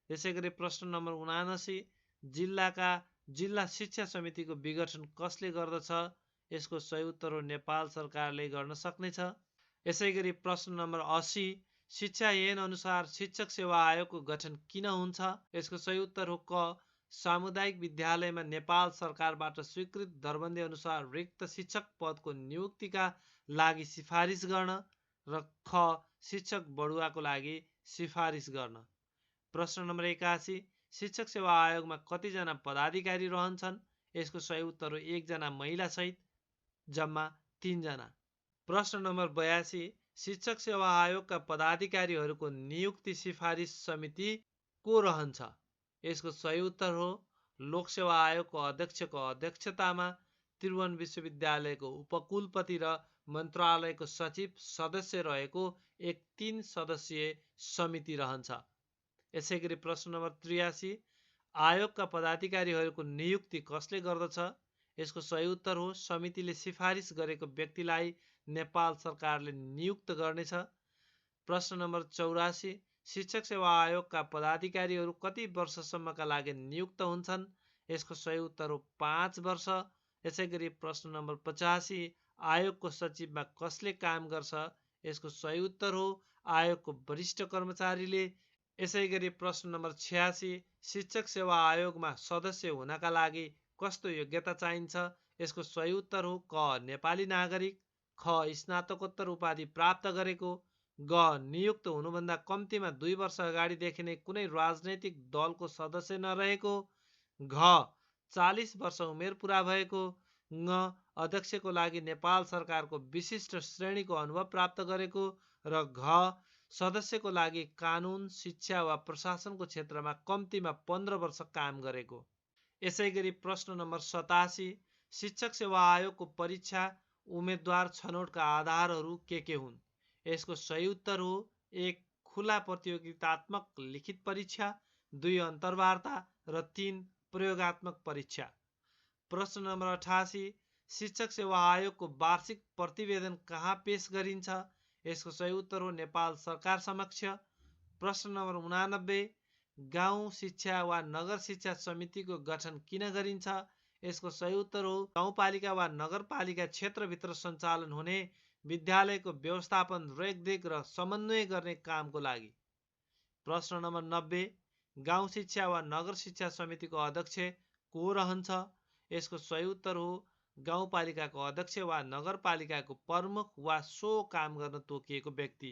[SPEAKER 1] यसैगरी प्रश्न नम्बर 79 जिल्ला शिक्षा समितिको विघटन कसले गर्दछ? यसको सही उत्तर हो नेपाल सरकारले गर्न सक्नेछ। यसैगरी प्रश्न नम्बर 80 शिक्षा ऐन अनुसार शिक्षक सेवा आयोगको गठन किन हुन्छ? यसको सही उत्तर हो क सामुदायिक विद्यालयमा नेपाल सरकारबाट स्वीकृत दरबन्दी अनुसार रिक्त शिक्षक पदको नियुक्तिका लागि सिफारिस गर्न र ख शिक्षक बढुवाको लागि सिफारिस गर्न। प्रश्न नम्बर 81 शिक्षक सेवा आयोगमा कतिजना पदाधिकारी रहन्छन्? यसको सही उत्तर हो 1 जना महिला सहित जम्मा 3 जना। प्रश्न नम्बर 82 शिक्षक सेवा आयोगका पदाधिकारीहरूको नियुक्ति सिफारिस समिति को रहन्छ? यसको सही उत्तर हो लोकसेवा आयोगको अध्यक्षको अध्यक्षतामा त्रिभुवन विश्वविद्यालयको उपकुलपति र मन्त्रालयको सचिव सदस्य रहेको एक 3 सदस्यीय समिति रहन्छ। यसैगरी प्रश्न नम्बर 83 आयोगका पदाधिकारीहरूको नियुक्ति कसले गर्दछ? यसको सही उत्तर हो समितिले सिफारिस गरेको व्यक्तिलाई नेपाल सरकारले नियुक्त गर्नेछ। प्रश्न नम्बर 84 शिक्षक सेवा आयोगका पदाधिकारीहरू कति वर्षसम्मका लागि नियुक्त हुन्छन्? यसको सही उत्तर हो 5 वर्ष। यसैगरी प्रश्न नम्बर 85 आयोगको सचिवमा कसले काम गर्छ? यसको सही उत्तर हो आयोगको वरिष्ठ कर्मचारीले। यसैगरी प्रश्न नम्बर 86 शिक्षक सेवा आयोगमा सदस्य हुनका लागि कस्तो योग्यता चाहिन्छ? यसको सही उत्तर हो क नेपाली नागरिक, ख स्नातकोत्तर उपाधि प्राप्त गरेको, ग नियुक्त हुनुभन्दा कम्तीमा 2 वर्ष अगाडिदेखि नै कुनै राजनैतिक दलको सदस्य नरहेको, घ 40 वर्ष उमेर पुरा भएको, ङ अध्यक्षको लागि नेपाल सरकारको विशिष्ट श्रेणीको अनुभव प्राप्त गरेको र घ सदस्यको लागि कानुन, शिक्षा वा प्रशासनको क्षेत्रमा कम्तीमा 15 वर्ष काम गरेको। यसैगरी प्रश्न नम्बर 87 शिक्षक सेवा आयोगको परीक्षा उम्मेदवार छनौटका आधारहरू के हुन्? यसको सही उत्तर हो 1 खुला प्रतियोगितात्मक लिखित परीक्षा, 2 अन्तर्वार्ता र 3 प्रयोगात्मक परीक्षा। प्रश्न नम्बर 88 शिक्षक सेवा आयोगको वार्षिक प्रतिवेदन कहाँ पेश गरिन्छ? यसको सही उत्तर हो नेपाल सरकार समक्ष। प्रश्न नम्बर 89 गाउँ शिक्षा वा नगर शिक्षा समितिको गठन किन गरिन्छ? यसको सही उत्तर हो गाउँपालिका वा नगरपालिका क्षेत्रभित्र सञ्चालन हुने विद्यालयको व्यवस्थापन, रेखदेख र समन्वय गर्ने कामको लागि। प्रश्न नम्बर 90 गाउँ शिक्षा वा नगर शिक्षा समितिको अध्यक्ष को रहन्छ? यसको सही उत्तर हो गाउँपालिकाको अध्यक्ष वा नगरपालिकाको प्रमुख वा सो काम गर्न तोकिएको व्यक्ति।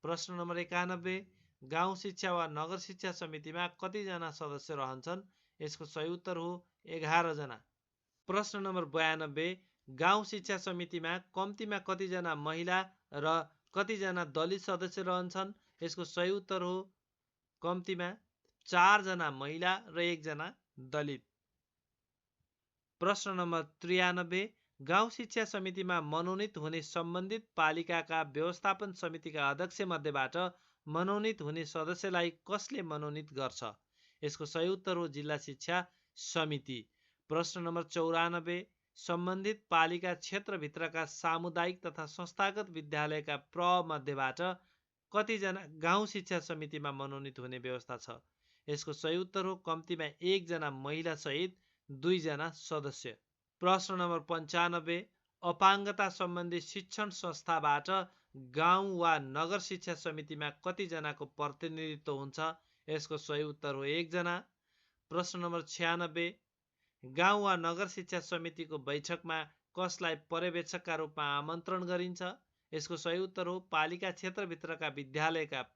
[SPEAKER 1] प्रश्न नम्बर 91 गाउँ शिक्षा वा नगर शिक्षा समितिमा कतिजना सदस्य रहन्छन्? यसको सही उत्तर हो 11 जना। प्रश्न नम्बर 92 गाउँ शिक्षा समितिमा कम्तीमा कतिजना महिला र कतिजना दलित सदस्य रहन्छन्? यसको सही उत्तर हो कम्तीमा 4 जना महिला र 1 जना दलित। प्रश्न नम्बर 93 गाउँ शिक्षा समितिमा मनोनित हुने सम्बन्धित पालिकाका व्यवस्थापन समितिका अध्यक्ष मध्येबाट मनोनित हुने सदस्यलाई कसले मनोनित गर्छ? यसको सही उत्तर हो जिल्ला शिक्षा समिति। प्रश्न नम्बर 94 सम्बन्धित पालिका क्षेत्रभित्रका सामुदायिक तथा संस्थागत विद्यालयका प्रमध्येबाट कतिजना गाउँ शिक्षा समितिमा मनोनित हुने व्यवस्था छ? यसको सही उत्तर हो कम्तीमा 1 जना महिला सहित 2 जना सदस्य। प्रश्न नम्बर 95 अपाङ्गता सम्बन्धी शिक्षण संस्थाबाट गाउँ वा नगर शिक्षा समितिमा कतिजनाको प्रतिनिधित्व हुन्छ? यसको सही उत्तर हो 1 जना। प्रश्न नम्बर 96 गाउँ वा नगर शिक्षा समितिको बैठकमा कसलाई पर्यवेक्षकका रूपमा आमन्त्रण गरिन्छ? यसको सही उत्तर हो पालिका क्षेत्रभित्रका विद्यालयका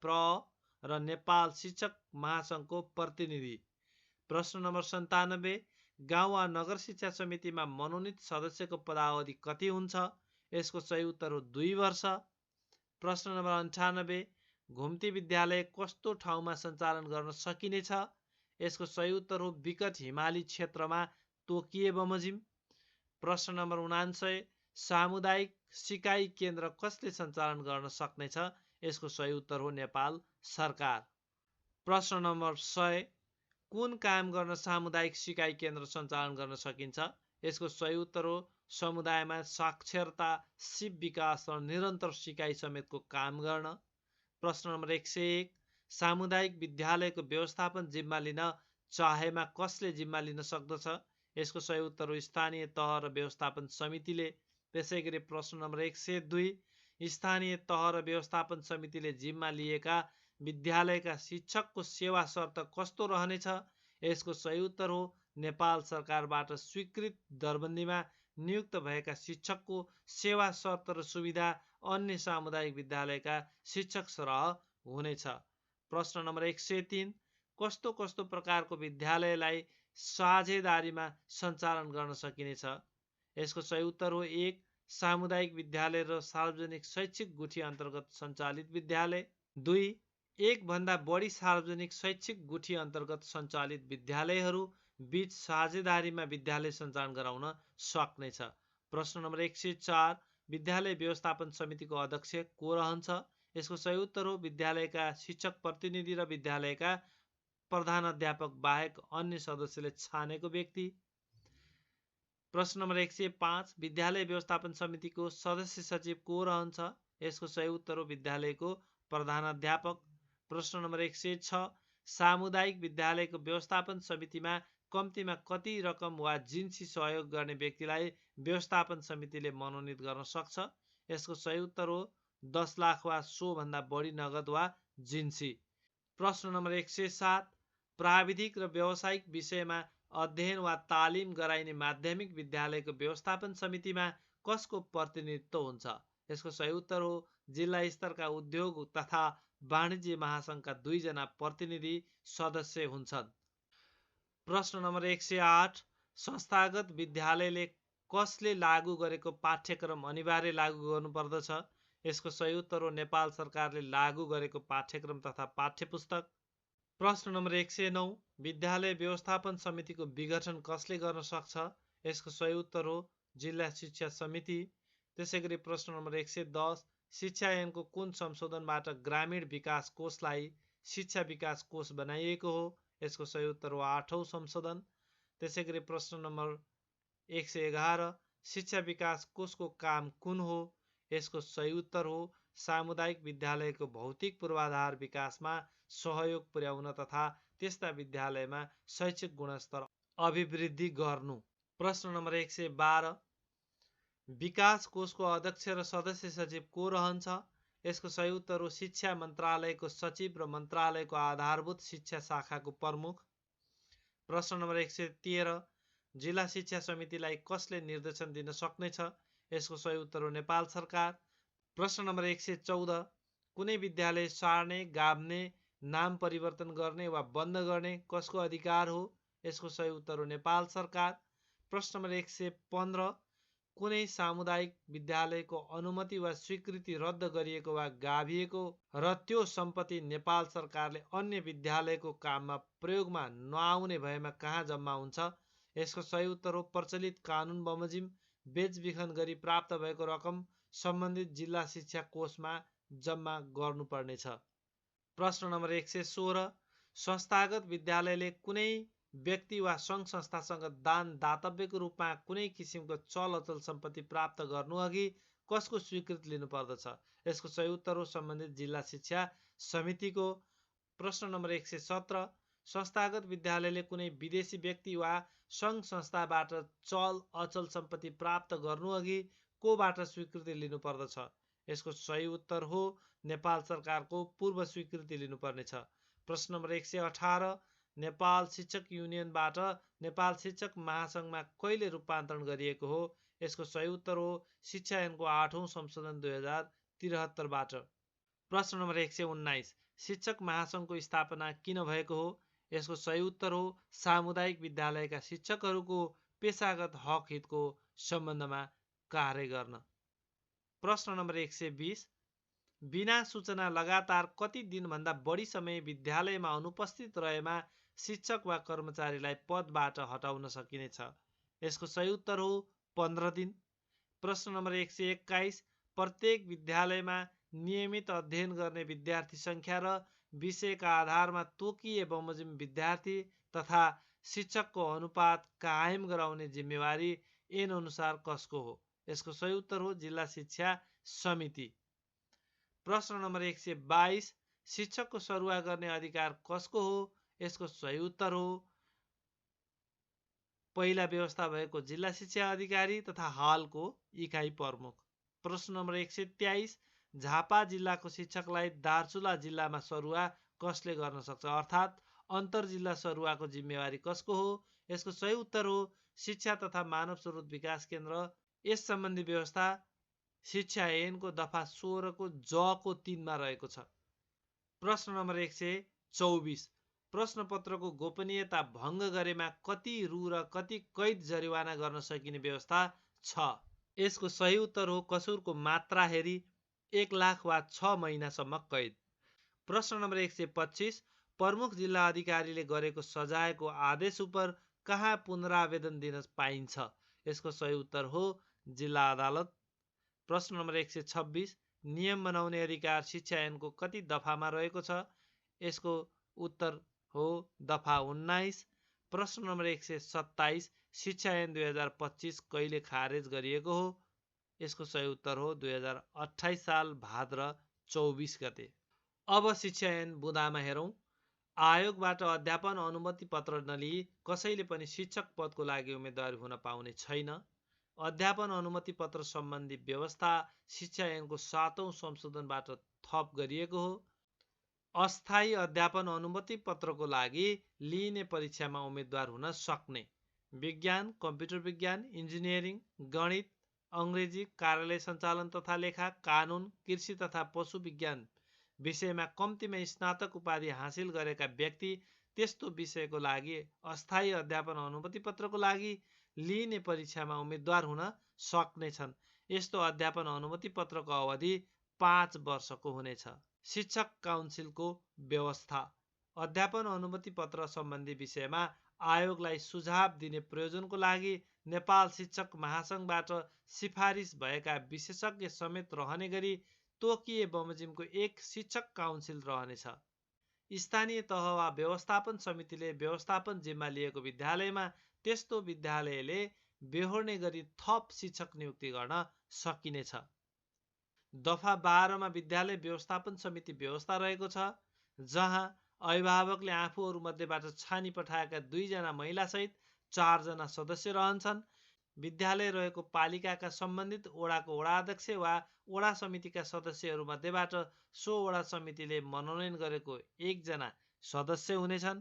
[SPEAKER 1] र नेपाल शिक्षक महासङ्घको प्रतिनिधि। प्रश्न नम्बर 97 गाउँ वा नगर शिक्षा समितिमा मनोनित सदस्यको पदावधि कति हुन्छ? यसको सही उत्तर हो 2 वर्ष। प्रश्न नम्बर 98 घुम्ती विद्यालय कस्तो ठाउँमा सञ्चालन गर्न सकिनेछ? यसको सही उत्तर हो विकट हिमाली क्षेत्रमा तोकिए बमोजिम। प्रश्न नम्बर 99 सामुदायिक सिकाइ केन्द्र कसले सञ्चालन गर्न सक्नेछ? यसको सही उत्तर हो नेपाल सरकार। प्रश्न नम्बर 100 कुन काम गर्न सामुदायिक सिकाइ केन्द्र सञ्चालन गर्न सकिन्छ? यसको सही उत्तर हो समुदायमा साक्षरता, सिप विकास र निरन्तर सिकाइ समेतको काम गर्न। प्रश्न नम्बर 101 सामुदायिक विद्यालयको व्यवस्थापन जिम्मा लिन चाहेमा कसले जिम्मा लिन सक्दछ? यसको सही उत्तर हो स्थानीय तह र व्यवस्थापन समितिले। त्यसैगरी प्रश्न नम्बर 102 स्थानीय तह र व्यवस्थापन समितिले जिम्मा लिएका विद्यालयका शिक्षकको सेवा शर्त कस्तो रहनेछ? यसको सही उत्तर हो नेपाल सरकारबाट स्वीकृत दरबन्दीमा नियुक्त भएका शिक्षकको सेवा शर्त र सुविधा अन्य सामुदायिक विद्यालयका शिक्षक सरह हुनेछ। प्रश्न नम्बर 103 कस्तो कस्तो प्रकारको विद्यालयलाई साझेदारीमा सञ्चालन गर्न सकिनेछ? यसको सही उत्तर हो 1. सामुदायिक विद्यालय र सार्वजनिक शैक्षिक गुठी अन्तर्गत सञ्चालित विद्यालय। 2. एक भन्दा बढी सार्वजनिक शैक्षिक गुठी अन्तर्गत सञ्चालित विद्यालयहरू बीच साझेदारीमा विद्यालय सञ्चालन गराउन सक्नेछ। प्रश्न नम्बर 104 विद्यालय व्यवस्थापन समितिको अध्यक्ष को रहन्छ? यसको सही उत्तर हो विद्यालयका शिक्षक प्रतिनिधि र विद्यालयका प्रधानाध्यापक बाहेक अन्य सदस्यले छानेको व्यक्ति। प्रश्न नम्बर 105 विद्यालय व्यवस्थापन समितिको सदस्य सचिव को रहन्छ? यसको सही उत्तर हो विद्यालयको प्रधानाध्यापक। प्रश्न नम्बर 106 सामुदायिक विद्यालयको व्यवस्थापन समितिमा कम्तीमा कति रकम वा जिन्सी सहयोग गर्ने व्यक्तिलाई व्यवस्थापन समितिले मनोनित गर्न सक्छ? यसको सही उत्तर हो 10 लाख वा सो भन्दा बढी नगद वा जिन्सी। प्रश्न नम्बर 107 प्राविधिक र व्यावसायिक विषयमा अध्ययन वा तालिम गराइने माध्यमिक विद्यालयको व्यवस्थापन समितिमा कसको प्रतिनिधित्व हुन्छ? यसको सही उत्तर हो जिल्ला स्तरका उद्योग तथा वाणिज्य महासंघका 2 जना प्रतिनिधि सदस्य हुन्छन्। प्रश्न नम्बर 108 संस्थागत विद्यालयले कसले लागू गरेको पाठ्यक्रम अनिवार्य लागू गर्नुपर्दछ? यसको सही उत्तर हो नेपाल सरकारले लागू गरेको पाठ्यक्रम तथा पाठ्यपुस्तक। प्रश्न नम्बर 109 विद्यालय व्यवस्थापन समितिको विघटन कसले गर्न सक्छ? यसको सही उत्तर हो जिल्ला शिक्षा समिति। त्यसैगरी प्रश्न नम्बर 110 शिक्षा ऐनको कुन संशोधनबाट ग्रामीण विकास कोषलाई शिक्षा विकास कोष बनाइएको हो? यसको सही उत्तर हो 8औं संशोधन। त्यसैगरी प्रश्न नम्बर 111 शिक्षा विकास कोषको काम कुन हो? यसको सही उत्तर हो सामुदायिक विद्यालयको भौतिक पूर्वाधार विकासमा सहयोग पुर्याउन तथा त्यस्ता विद्यालयमा शैक्षिक गुणस्तर अभिवृद्धि गर्नु। प्रश्न नम्बर 112 विकास कोषको अध्यक्ष र सदस्य सचिव को रहन्छ? यसको सही उत्तर हो शिक्षा मन्त्रालयको सचिव र मन्त्रालयको आधारभूत शिक्षा शाखाको प्रमुख। प्रश्न नम्बर 113 जिल्ला शिक्षा समितिलाई कसले निर्देशन दिन सक्नेछ? यसको सही उत्तर हो नेपाल सरकार। प्रश्न नम्बर 114 कुनै विद्यालय सार्ने, गाभ्ने, नाम परिवर्तन गर्ने वा बन्द गर्ने कसको अधिकार हो? यसको सही उत्तर हो नेपाल सरकार। प्रश्न नम्बर 115 कुनै सामुदायिक विद्यालयको अनुमति वा स्वीकृति रद्द गरिएको वा गाभिएको र त्यो सम्पत्ति नेपाल सरकारले अन्य विद्यालयको काममा प्रयोगमा नआउने भएमा कहाँ जम्मा हुन्छ? यसको सही उत्तर हो प्रचलित कानुन बमोजिम बेचबिखन गरी प्राप्त भएको रकम सम्बन्धित जिल्ला शिक्षा कोषमा जम्मा गर्नुपर्नेछ। प्रश्न नम्बर 116 संस्थागत विद्यालयले कुनै व्यक्ति वा सङ्घ संस्थासँग दान दातव्यको रूपमा कुनै किसिमको चल अचल सम्पत्ति प्राप्त गर्नु अघि कसको स्वीकृति लिनुपर्दछ? यसको सही उत्तर हो सम्बन्धित जिल्ला शिक्षा समितिको। प्रश्न नम्बर 117 संस्थागत विद्यालयले कुनै विदेशी व्यक्ति वा सङ्घ संस्थाबाट चल अचल सम्पत्ति प्राप्त गर्नु अघि कोबाट स्वीकृति लिनुपर्दछ? यसको सही उत्तर हो नेपाल सरकारको पूर्व स्वीकृति लिनुपर्नेछ। प्रश्न नम्बर 118 नेपाल शिक्षक युनियनबाट नेपाल शिक्षक महासंघमा कहिले रूपान्तरण गरिएको हो? यसको सही उत्तर हो शिक्षा ऐनको 8औं संशोधन 2073 बाट। प्रश्न नम्बर 119 शिक्षक महासंघको स्थापना किन भएको हो? यसको सही उत्तर हो सामुदायिक विद्यालयका शिक्षकहरूको पेशागत हक हितको सम्बन्धमा कार्य गर्न। प्रश्न नम्बर 120 बिना सूचना लगातार कति दिनभन्दा बढी समय विद्यालयमा अनुपस्थित रहेमा शिक्षक वा कर्मचारीलाई पदबाट हटाउन सकिनेछ? यसको सही उत्तर हो 15 दिन। प्रश्न नम्बर 121 प्रत्येक विद्यालयमा नियमित अध्ययन गर्ने विद्यार्थी संख्या र विषयका आधारमा तोकिए बमोजिम विद्यार्थी तथा शिक्षकको अनुपात कायम गराउने जिम्मेवारी ऐन अनुसार कसको हो? यसको सही उत्तर हो जिल्ला शिक्षा समिति। प्रश्न नम्बर 122 शिक्षकको सरुवा गर्ने अधिकार कसको हो? यसको सही उत्तर हो पहिला व्यवस्था भएको जिल्ला शिक्षा अधिकारी तथा हालको इकाइ प्रमुख। प्रश्न नम्बर 123 झापा जिल्लाको शिक्षकलाई दार्चुला जिल्लामा सरुवा कसले गर्न सक्छ? अर्थात् अन्तर जिल्ला सरुवाको जिम्मेवारी कसको हो? यसको सही उत्तर हो शिक्षा तथा मानव स्रोत विकास केन्द्र। यस सम्बन्धी व्यवस्था शिक्षा ऐनको दफा 16 को ज को 3 मा रहेको छ। प्रश्न नम्बर 124 प्रश्नपत्रको गोपनीयता भङ्ग गरेमा कति रु र कति कैद जरिवाना गर्न सकिने व्यवस्था छ? यसको सही उत्तर हो कसुरको मात्रा हेरी 1 लाख वा 6 महिनासम्म कैद। प्रश्न नम्बर 125, प्रमुख जिल्ला अधिकारीले गरेको सजायको आदेश उपर कहाँ पुनरावेदन दिन पाइन्छ? यसको सही उत्तर हो जिल्ला अदालत। प्रश्न नम्बर 126, नियम बनाउने अधिकार शिक्षा ऐनको कति दफामा रहेको छ? यसको उत्तर हो दफा 19। प्रश्न नम्बर 127, शिक्षा ऐन 2025 कहिले खारेज गरिएको हो? यसको सही उत्तर हो 2028 साल भाद्र 24 गते। अब शिक्षा ऐन बुँदामा हेरौँ। आयोगबाट अध्यापन अनुमति पत्र नलिई कसैले पनि शिक्षक पदको लागि उम्मेदवारी हुन पाउने छैन। अध्यापन अनुमति पत्र सम्बन्धी व्यवस्था शिक्षा ऐनको 7औं संशोधनबाट थप गरिएको हो। अस्थायी अध्यापन अनुमति पत्रको लागि लिइने परीक्षामा उम्मेदवार हुन सक्ने विज्ञान, कम्प्युटर विज्ञान, इन्जिनियरिङ, गणित, अङ्ग्रेजी, कार्यालय सञ्चालन तथा लेखा, कानुन, कृषि तथा पशु विज्ञान विषयमा कम्तीमा स्नातक उपाधि हासिल गरेका व्यक्ति त्यस्तो विषयको लागि अस्थायी अध्यापन अनुमति पत्रको लागि लिइने परीक्षामा उम्मेदवार हुन सक्नेछन्। यस्तो अध्यापन अनुमति पत्रको अवधि 5 वर्षको हुनेछ। शिक्षक काउन्सिलको व्यवस्था। अध्यापन अनुमति पत्र सम्बन्धी विषयमा आयोगलाई सुझाव दिने प्रयोजनको लागि नेपाल शिक्षक महासङ्घबाट सिफारिस भएका विशेषज्ञ समेत रहने गरी तोकिए बमोजिमको एक शिक्षक काउन्सिल रहनेछ। स्थानीय तह वा व्यवस्थापन समितिले व्यवस्थापन जिम्मा लिएको विद्यालयमा त्यस्तो विद्यालयले बेहोर्ने गरी थप शिक्षक नियुक्ति गर्न सकिनेछ। दफा 12 मा विद्यालय व्यवस्थापन समिति व्यवस्था रहेको छ, जहाँ अभिभावकले आफूहरूमध्येबाट छानी पठाएका 2 जना महिलासहित 4 जना सदस्य रहन्छन्। विद्यालय रहेको पालिकाका सम्बन्धित वडाको वडाध्यक्ष वा वडा समितिका सदस्यहरूमध्येबाट सो वडा समितिले मनोनयन गरेको 1 जना सदस्य हुनेछन्।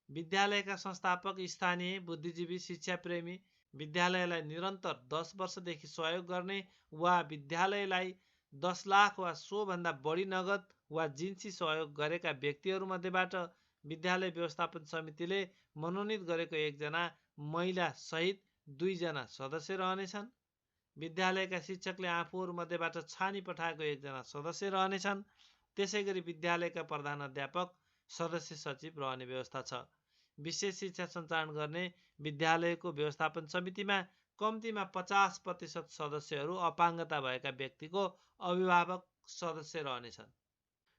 [SPEAKER 1] विद्यालयका संस्थापक स्थानीय बुद्धिजीवी शिक्षाप्रेमी विद्यालयलाई निरन्तर 10 वर्षदेखि सहयोग गर्ने वा विद्यालयलाई 10 लाख वा सोभन्दा बढी नगद वा जिन्सी सहयोग गरेका व्यक्तिहरूमध्येबाट विद्यालय व्यवस्थापन समितिले मनोनित गरेको 1 जना महिला सहित 2 जना सदस्य रहनेछन्। विद्यालयका शिक्षकले आफूहरूमध्येबाट छानी पठाएको 1 जना सदस्य रहनेछन्। त्यसैगरी विद्यालयका प्रधानाध्यापक सदस्य सचिव रहने व्यवस्था छ। विशेष शिक्षा सञ्चालन गर्ने विद्यालयको व्यवस्थापन समितिमा कम्तीमा 50% सदस्यहरू अपाङ्गता भएका व्यक्तिको अभिभावक सदस्य रहनेछन्।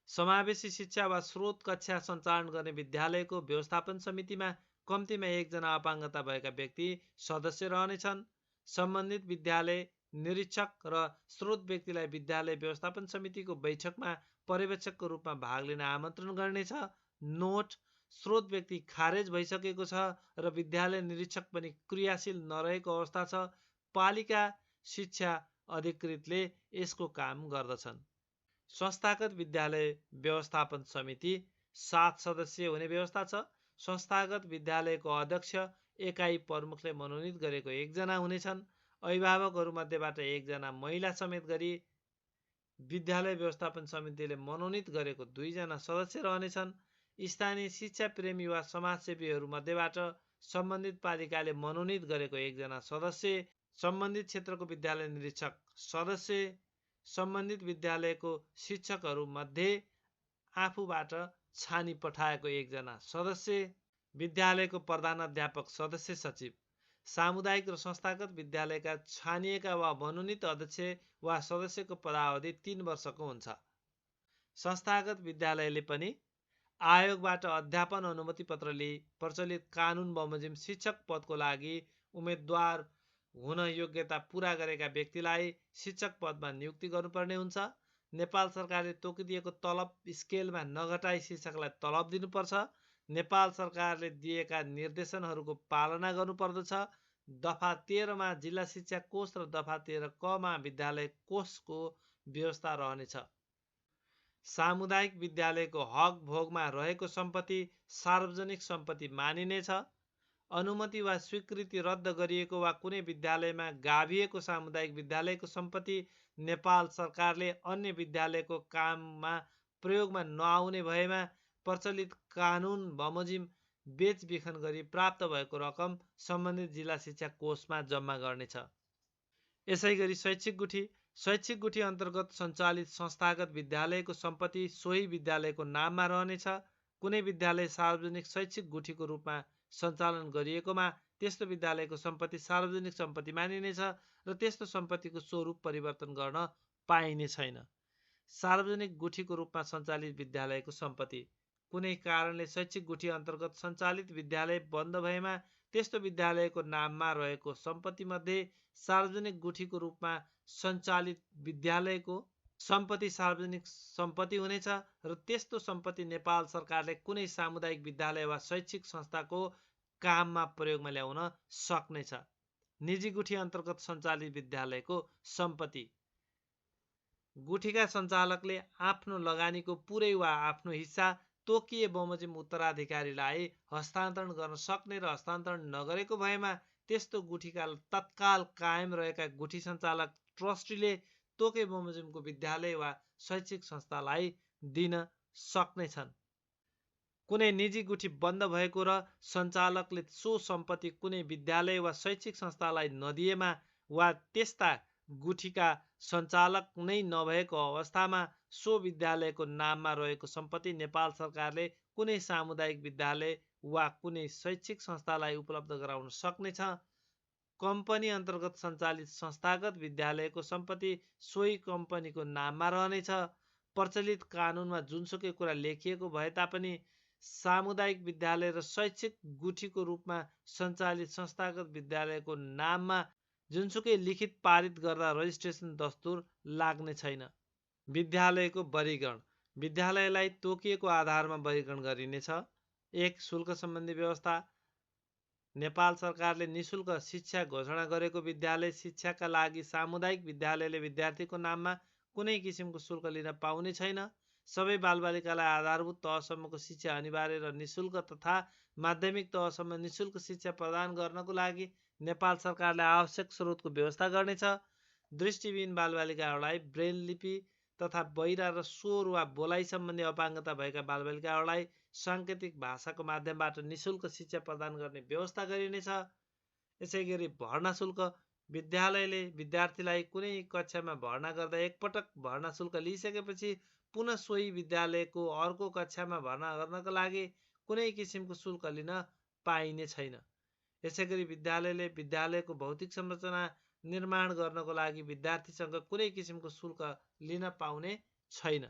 [SPEAKER 1] समावेशी शिक्षा वा स्रोत कक्षा सञ्चालन गर्ने विद्यालयको व्यवस्थापन समितिमा कम्तीमा 1 जना अपाङ्गता भएका व्यक्ति सदस्य रहनेछन्। सम्बन्धित विद्यालय निरीक्षक र स्रोत व्यक्तिलाई विद्यालय व्यवस्थापन समितिको बैठकमा पर्यवेक्षकको रूपमा भाग लिन आमन्त्रण गर्नेछ। नोट: स्रोत व्यक्ति खारेज भइसकेको छ र विद्यालय निरीक्षक पनि क्रियाशील नरहेको अवस्था छ। पालिका शिक्षा अधिकृतले यसको काम गर्दछन्। संस्थागत विद्यालय व्यवस्थापन समिति 7 सदस्यीय हुने व्यवस्था छ। संस्थागत विद्यालयको अध्यक्ष एकाइ प्रमुखले मनोनित गरेको 1 जना हुनेछन्। अभिभावकहरूमध्येबाट 1 जना महिला समेत गरी विद्यालय व्यवस्थापन समितिले मनोनित गरेको 2 जना सदस्य रहनेछन्। स्थानीय शिक्षा प्रेमी वा समाजसेवीहरूमध्येबाट सम्बन्धित पालिकाले मनोनित गरेको 1 जना सदस्य, सम्बन्धित क्षेत्रको विद्यालय निरीक्षक सदस्य, सम्बन्धित विद्यालयको शिक्षकहरूमध्ये आफूबाट छानी पठाएको 1 जना सदस्य, विद्यालयको प्रधानाध्यापक सदस्य सचिव। सामुदायिक र संस्थागत विद्यालयका छानिएका वा मनोनित अध्यक्ष वा सदस्यको पदावधि 3 वर्षको हुन्छ। संस्थागत विद्यालयले पनि आयोगबाट अध्यापन अनुमति पत्र लिई प्रचलित कानुन बमोजिम शिक्षक पदको लागि उम्मेदवार हुन योग्यता पूरा गरेका व्यक्तिलाई शिक्षक पदमा नियुक्ति गर्नुपर्ने हुन्छ। नेपाल सरकारले तोकिदिएको तलब स्केलमा नघटाई शिक्षकलाई तलब दिनुपर्छ। नेपाल सरकारले दिएका निर्देशनहरूको पालना गर्नुपर्दछ। दफा 13 मा जिल्ला शिक्षा कोष र दफा 13 क मा विद्यालय कोषको व्यवस्था रहनेछ। सामुदायिक विद्यालयको हक भोगमा रहेको सम्पत्ति सार्वजनिक सम्पत्ति मानिनेछ। अनुमति वा स्वीकृति रद्द गरिएको वा कुनै विद्यालयमा गाभिएको सामुदायिक विद्यालयको सम्पत्ति नेपाल सरकारले अन्य विद्यालयको काममा प्रयोगमा नआउने भएमा प्रचलित कानुन बमोजिम बेचबिखन गरी प्राप्त भएको रकम सम्बन्धित जिल्ला शिक्षा कोषमा जम्मा गर्नेछ। यसैगरी शैक्षिक गुठी अन्तर्गत सञ्चालित संस्थागत विद्यालयको सम्पत्ति सोही विद्यालयको नाममा रहनेछ। कुनै विद्यालय सार्वजनिक शैक्षिक गुठीको रूपमा सञ्चालन गरिएकोमा त्यस्तो विद्यालयको सम्पत्ति सार्वजनिक सम्पत्ति मानिनेछ र त्यस्तो सम्पत्तिको स्वरूप परिवर्तन गर्न पाइने छैन। सार्वजनिक गुठीको रूपमा सञ्चालित विद्यालयको सम्पत्ति कुनै कारणले शैक्षिक गुठी अन्तर्गत सञ्चालित विद्यालय बन्द भएमा त्यस्तो विद्यालयको नाममा रहेको सम्पत्तिमध्ये सार्वजनिक गुठीको रूपमा सञ्चालित विद्यालयको सम्पत्ति सार्वजनिक सम्पत्ति हुनेछ र त्यस्तो सम्पत्ति नेपाल सरकारले कुनै सामुदायिक विद्यालय वा शैक्षिक संस्थाको काममा प्रयोगमा ल्याउन सक्नेछ। निजी गुठी अन्तर्गत सञ्चालित विद्यालयको सम्पत्ति गुठीका सञ्चालकले आफ्नो लगानीको पुरै वा आफ्नो हिस्सा तोकिए बमोजिम उत्तराधिकारीलाई हस्तान्तरण गर्न सक्ने र हस्तान्तरण नगरेको भएमा त्यस्तो गुठीका तत्काल कायम रहेका गुठी सञ्चालक ट्रस्टीले तोके बमोजिमको विद्यालय वा शैक्षिक संस्थालाई दिन सक्नेछन्। कुनै निजी गुठी बन्द भएको र सञ्चालकले सो सम्पत्ति कुनै विद्यालय वा शैक्षिक संस्थालाई नदिएमा वा त्यस्ता गुठीका सञ्चालक नै नभएको अवस्थामा सो विद्यालयको नाममा रहेको सम्पत्ति नेपाल सरकारले कुनै सामुदायिक विद्यालय वा कुनै शैक्षिक संस्थालाई उपलब्ध गराउन सक्नेछ। कम्पनी अन्तर्गत सञ्चालित संस्थागत विद्यालयको सम्पत्ति सोही कम्पनीको नाममा रहनेछ। प्रचलित कानुनमा जुनसुकै कुरा लेखिएको भए तापनि सामुदायिक विद्यालय र शैक्षिक गुठीको रूपमा सञ्चालित संस्थागत विद्यालयको नाममा जुनसुकै लिखित पारित गर्दा रजिस्ट्रेसन दस्तुर लाग्ने छैन। विद्यालयको वर्गीकरण विद्यालयलाई तोकिएको आधारमा वर्गीकरण गरिनेछ। 1. शुल्क सम्बन्धी व्यवस्था नेपाल सरकारले निशुल्क शिक्षा घोषणा गरेको विद्यालय शिक्षाका लागि सामुदायिक विद्यालयले विद्यार्थीको नाममा कुनै किसिमको शुल्क लिन पाउने छैन। सबै बालबालिकालाई आधारभूत तहसम्मको शिक्षा अनिवार्य र निशुल्क तथा माध्यमिक तहसम्म निशुल्क शिक्षा प्रदान गर्नको लागि नेपाल सरकारले आवश्यक स्रोतको व्यवस्था गर्नेछ। दृष्टिविहीन बालबालिकाहरूलाई ब्रेल लिपि तथा बहिरा र स्वर वा बोलाइ सम्बन्धी अपाङ्गता भएका बालबालिकाहरूलाई साङ्केतिक भाषाको माध्यमबाट निशुल्क शिक्षा प्रदान गर्ने व्यवस्था गरिनेछ। यसैगरी भर्ना शुल्क विद्यालयले विद्यार्थीलाई कुनै कक्षामा भर्ना गर्दा एकपटक भर्ना शुल्क लिइसकेपछि पुनः सोही विद्यालयको अर्को कक्षामा भर्ना गर्नका लागि कुनै किसिमको शुल्क लिन पाइने छैन। यसैगरी विद्यालयले विद्यालयको भौतिक संरचना निर्माण गर्नको लागि विद्यार्थीसँग कुनै किसिमको शुल्क लिन पाउने छैन।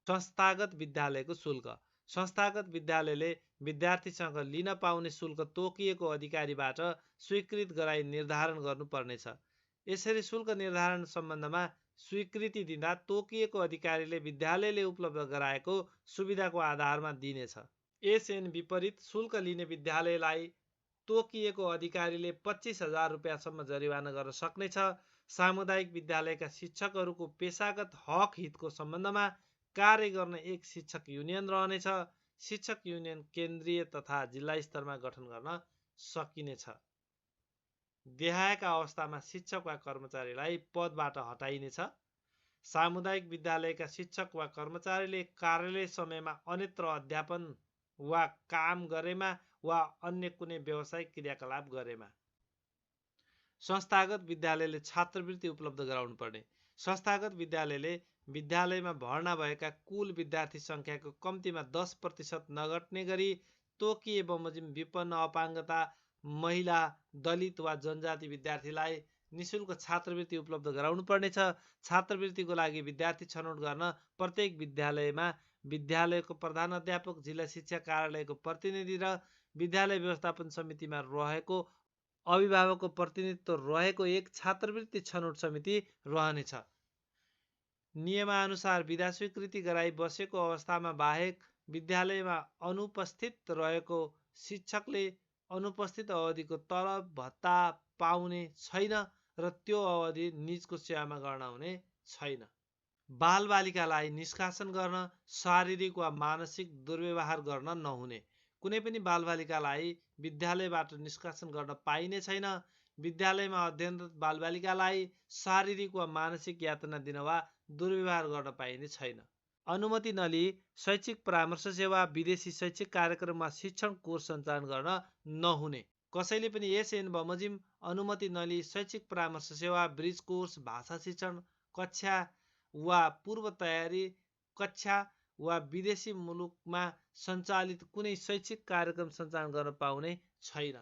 [SPEAKER 1] संस्थागत विद्यालयको शुल्क संस्थागत विद्यालयले विद्यार्थीसँग लिन पाउने शुल्क तोकिएको अधिकारीबाट स्वीकृत गराई निर्धारण गर्नुपर्नेछ। यसरी शुल्क निर्धारण सम्बन्धमा स्वीकृति दिँदा तोकिएको अधिकारीले विद्यालयले उपलब्ध गराएको सुविधाको आधारमा दिनेछ। यसैन विपरीत शुल्क लिने विद्यालयलाई तोकिएको अधिकारीले 25,000 रुपियाँसम्म जरिवाना गर्न सक्नेछ। सामुदायिक विद्यालयका शिक्षकहरूको पेशागत हक हितको सम्बन्धमा कार्य गर्न एक शिक्षक युनियन रहनेछ। शिक्षक युनियन केन्द्रीय तथा जिल्ला स्तरमा गठन गर्न सकिनेछ। देहायका अवस्थामा शिक्षक वा कर्मचारीलाई पदबाट हटाइनेछ। सामुदायिक विद्यालयका शिक्षक वा कर्मचारीले कार्यालय समयमा अन्यत्र अध्यापन वा काम गरेमा वा अन्य कुनै व्यावसायिक क्रियाकलाप गरेमा। संस्थागत विद्यालयले छात्रवृत्ति उपलब्ध गराउनुपर्ने संस्थागत विद्यालयले विद्यालयमा भर्ना भएका कुल विद्यार्थी सङ्ख्याको कम्तीमा 10% नघट्ने गरी तोकिए बमोजिम विपन्न अपाङ्गता महिला दलित वा जनजाति विद्यार्थीलाई निशुल्क छात्रवृत्ति उपलब्ध गराउनुपर्नेछ। छात्रवृत्तिको लागि विद्यार्थी छनौट गर्न प्रत्येक विद्यालयमा विद्यालयको प्रधानाध्यापक, जिल्ला शिक्षा कार्यालयको प्रतिनिधि र विद्यालय व्यवस्थापन समितिमा रहेको अभिभावकको प्रतिनिधित्व रहेको एक छात्रवृत्ति छनौट समिति रहनेछ। नियमानुसार विधा स्वीकृति गराई बसेको अवस्थामा बाहेक विद्यालयमा अनुपस्थित रहेको शिक्षकले अनुपस्थित अवधिको तलब भत्ता पाउने छैन र त्यो अवधि निजको सेवामा गर्न हुने छैन। बालबालिकालाई निष्कासन गर्न, शारीरिक वा मानसिक दुर्व्यवहार गर्न नहुने कुनै पनि बालबालिकालाई विद्यालयबाट निष्कासन गर्न पाइने छैन। विद्यालयमा अध्ययनरत बालबालिकालाई शारीरिक वा मानसिक यातना दिन वा दुर्व्यवहार गर्न पाइने छैन। अनुमति नलिई शैक्षिक परामर्श सेवा विदेशी शैक्षिक कार्यक्रममा शिक्षण कोर्स सञ्चालन गर्न नहुने। कसैले पनि यस ऐन बमोजिम अनुमति नलिई शैक्षिक परामर्श सेवा, ब्रिज कोर्स, भाषा शिक्षण कक्षा वा पूर्व तयारी कक्षा वा विदेशी मुलुकमा सञ्चालित कुनै शैक्षिक कार्यक्रम सञ्चालन गर्न पाउने छैन।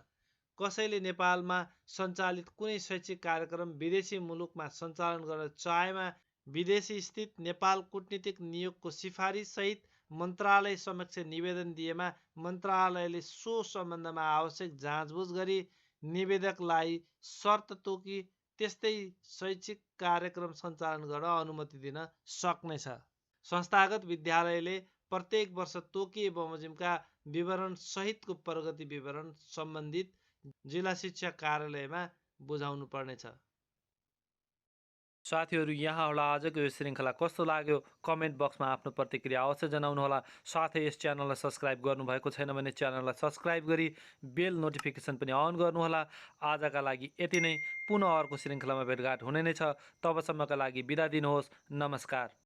[SPEAKER 1] कसैले नेपालमा सञ्चालित कुनै शैक्षिक कार्यक्रम विदेशी मुलुकमा सञ्चालन गर्न चाहेमा विदेशी स्थित नेपाल कूटनीतिक नियोगको सिफारिससहित मन्त्रालय समक्ष निवेदन दिएमा मन्त्रालयले सो सम्बन्धमा आवश्यक जाँचबुझ गरी निवेदकलाई शर्त तोकी त्यस्तै शैक्षिक कार्यक्रम सञ्चालन गर्न अनुमति दिन सक्नेछ। संस्थागत विद्यालयले प्रत्येक वर्ष तोकिए बमोजिमका विवरण सहितको प्रगति विवरण सम्बन्धित जिल्ला शिक्षा कार्यालयमा बुझाउनु पर्नेछ। साथीहरू, यहाँहरूलाई आजको यो श्रृङ्खला कस्तो लाग्यो कमेन्ट बक्समा आफ्नो प्रतिक्रिया अवश्य जनाउनुहोला। साथै यस च्यानललाई सब्सक्राइब गर्नुभएको छैन भने च्यानललाई सब्सक्राइब गरी बेल नोटिफिकेसन पनि अन गर्नुहोला। आजका लागि यति नै। पुनः अर्को श्रृङ्खलामा भेटघाट हुने नै छ। तबसम्मका लागि बिदा दिनुहोस्। नमस्कार।